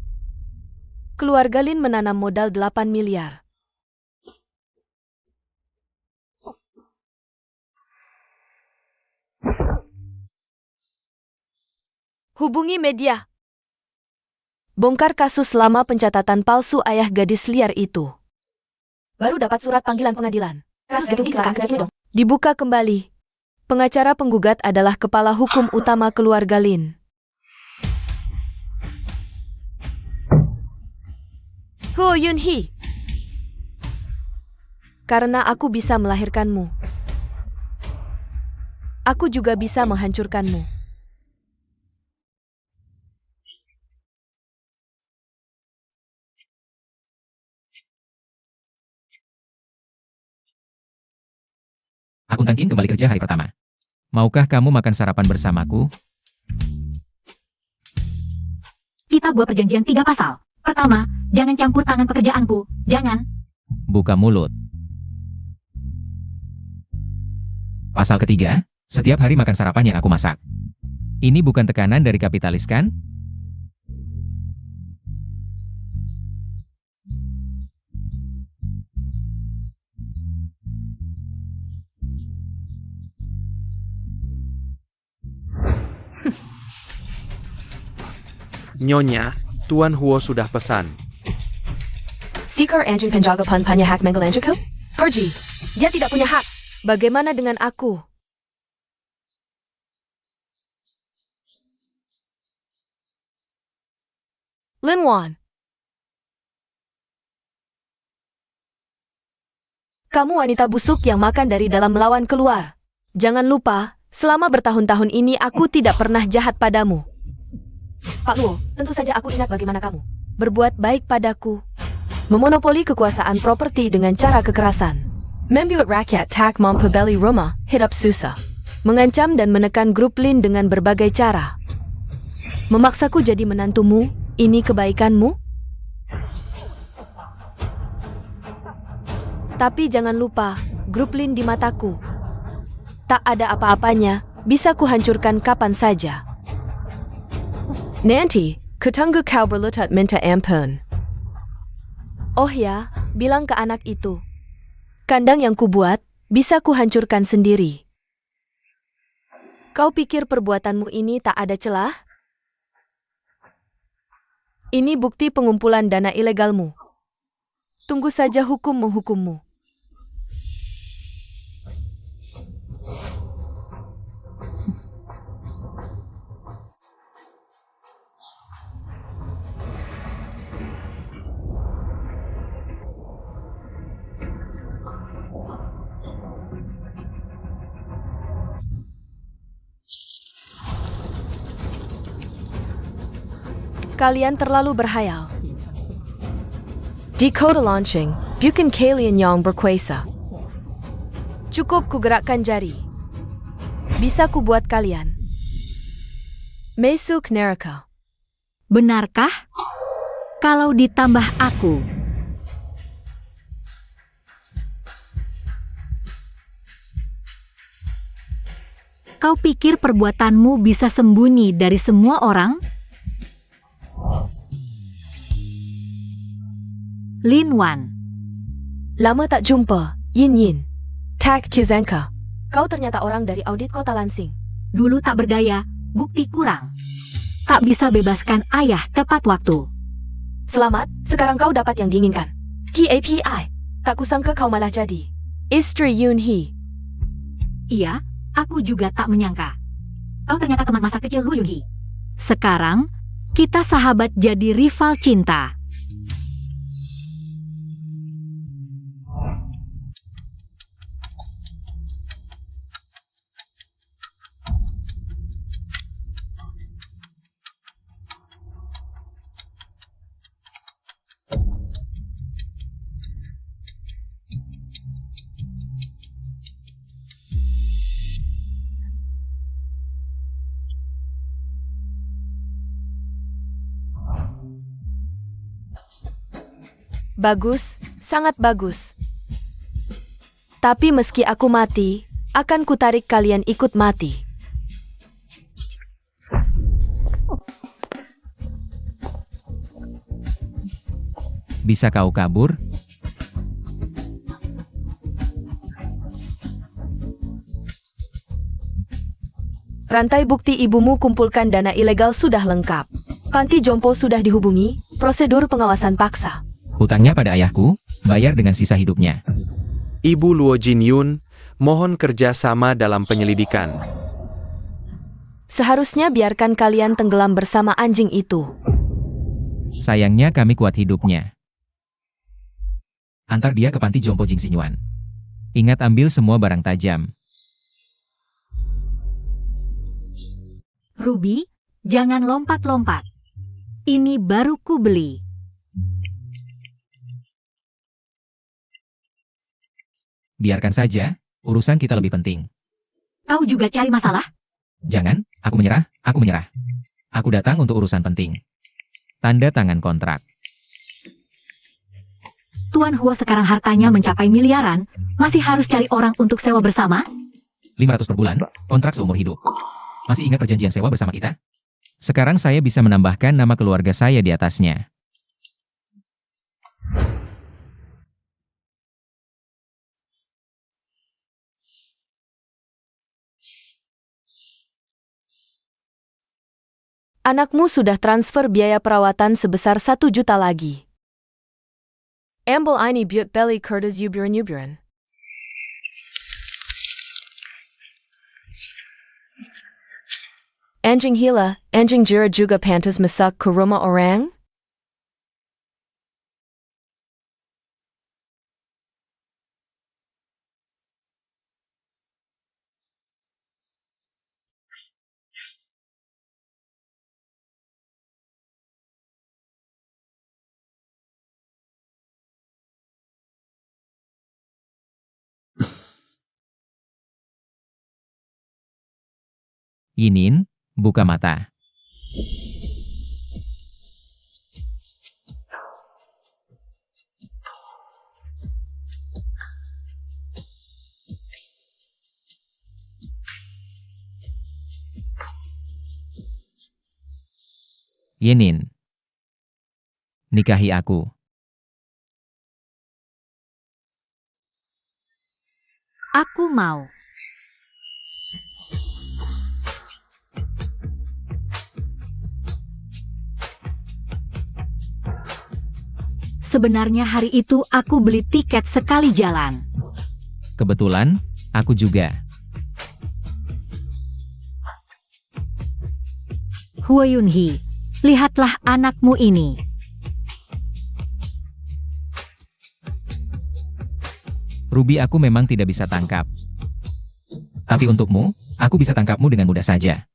Keluarga Lin menanam modal 8 miliar. Hubungi media. Bongkar kasus lama pencatatan palsu ayah gadis liar itu. Baru dapat surat panggilan pengadilan. Kasus gedung kecelakaan dong. Dibuka kembali. Pengacara penggugat adalah kepala hukum utama keluarga Lin. Huo Yunhee. Karena aku bisa melahirkanmu, aku juga bisa menghancurkanmu. Akuntan Qin kembali kerja hari pertama. Maukah kamu makan sarapan bersamaku? Kita buat perjanjian 3 pasal. Pertama, jangan campur tangan pekerjaanku. Jangan. Buka mulut. Pasal ketiga, setiap hari makan sarapan yang aku masak. Ini bukan tekanan dari kapitalis kan? Nyonya, Tuan Huo sudah pesan. Sikar anjing penjaga punya hak menggelanjutku? Pergi. Dia tidak punya hak. Bagaimana dengan aku? Lin Wan. Kamu wanita busuk yang makan dari dalam melawan keluar. Jangan lupa, selama bertahun-tahun ini aku tidak pernah jahat padamu. Pak Luo, tentu saja aku ingat bagaimana kamu berbuat baik padaku. Memonopoli kekuasaan properti dengan cara kekerasan. Membuat rakyat tak membeli rumah, hidup susah. Mengancam dan menekan grup Lin dengan berbagai cara. Memaksaku jadi menantumu, ini kebaikanmu? Tapi jangan lupa, grup Lin di mataku tak ada apa-apanya, bisa kuhancurkan kapan saja. Nanti, ketunggu kau berlutut minta ampun. Oh ya, bilang ke anak itu. Kandang yang kubuat, bisa kuhancurkan sendiri. Kau pikir perbuatanmu ini tak ada celah? Ini bukti pengumpulan dana ilegalmu. Tunggu saja hukum menghukummu. Kalian terlalu berhayal. Di kode launching, bukan kalian yang berkuasa. Cukup kugerakkan jari. Bisa kubuat kalian masuk neraka. Benarkah? Kalau ditambah aku. Kau pikir perbuatanmu bisa sembunyi dari semua orang? Lin Wan. Lama tak jumpa, Yin Yin. Tak Kizanka. Kau ternyata orang dari audit kota Lansing. Dulu tak berdaya, bukti kurang. Tak bisa bebaskan ayah tepat waktu. Selamat, sekarang kau dapat yang diinginkan. TAPI. Tak kusangka kau malah jadi istri Yun Hee. Iya, aku juga tak menyangka. Kau ternyata teman masa kecil Lu Yun Hee. Sekarang, kita sahabat jadi rival cinta. Bagus, sangat bagus. Tapi meski aku mati, akan kutarik kalian ikut mati. Bisa kau kabur? Rantai bukti ibumu kumpulkan dana ilegal sudah lengkap. Panti jompo sudah dihubungi, prosedur pengawasan paksa. Hutangnya pada ayahku, bayar dengan sisa hidupnya. Ibu Luo Jin Yun, mohon kerjasama dalam penyelidikan. Seharusnya biarkan kalian tenggelam bersama anjing itu. Sayangnya kami kuat hidupnya. Antar dia ke panti jompo Jing Sinyuan. Ingat ambil semua barang tajam. Ruby, jangan lompat-lompat. Ini baru ku beli. Biarkan saja, urusan kita lebih penting. Kau juga cari masalah? Jangan, aku menyerah, aku menyerah. Aku datang untuk urusan penting. Tanda tangan kontrak. Tuan Huo sekarang hartanya mencapai miliaran, masih harus cari orang untuk sewa bersama? 500 per bulan, kontrak seumur hidup. Masih ingat perjanjian sewa bersama kita? Sekarang saya bisa menambahkan nama keluarga saya di atasnya. Anakmu sudah transfer biaya perawatan sebesar 1 juta lagi. Ambil ini buat beli kertas yuburan-yuburan. Anjing hila, anjing jira juga pantas masak ke rumah orang? Yinin, buka mata. Yinin, nikahi aku. Aku mau. Sebenarnya hari itu aku beli tiket sekali jalan. Kebetulan, aku juga. Hua Yunhee, lihatlah anakmu ini. Ruby, aku memang tidak bisa tangkap. Tapi untukmu, aku bisa tangkapmu dengan mudah saja.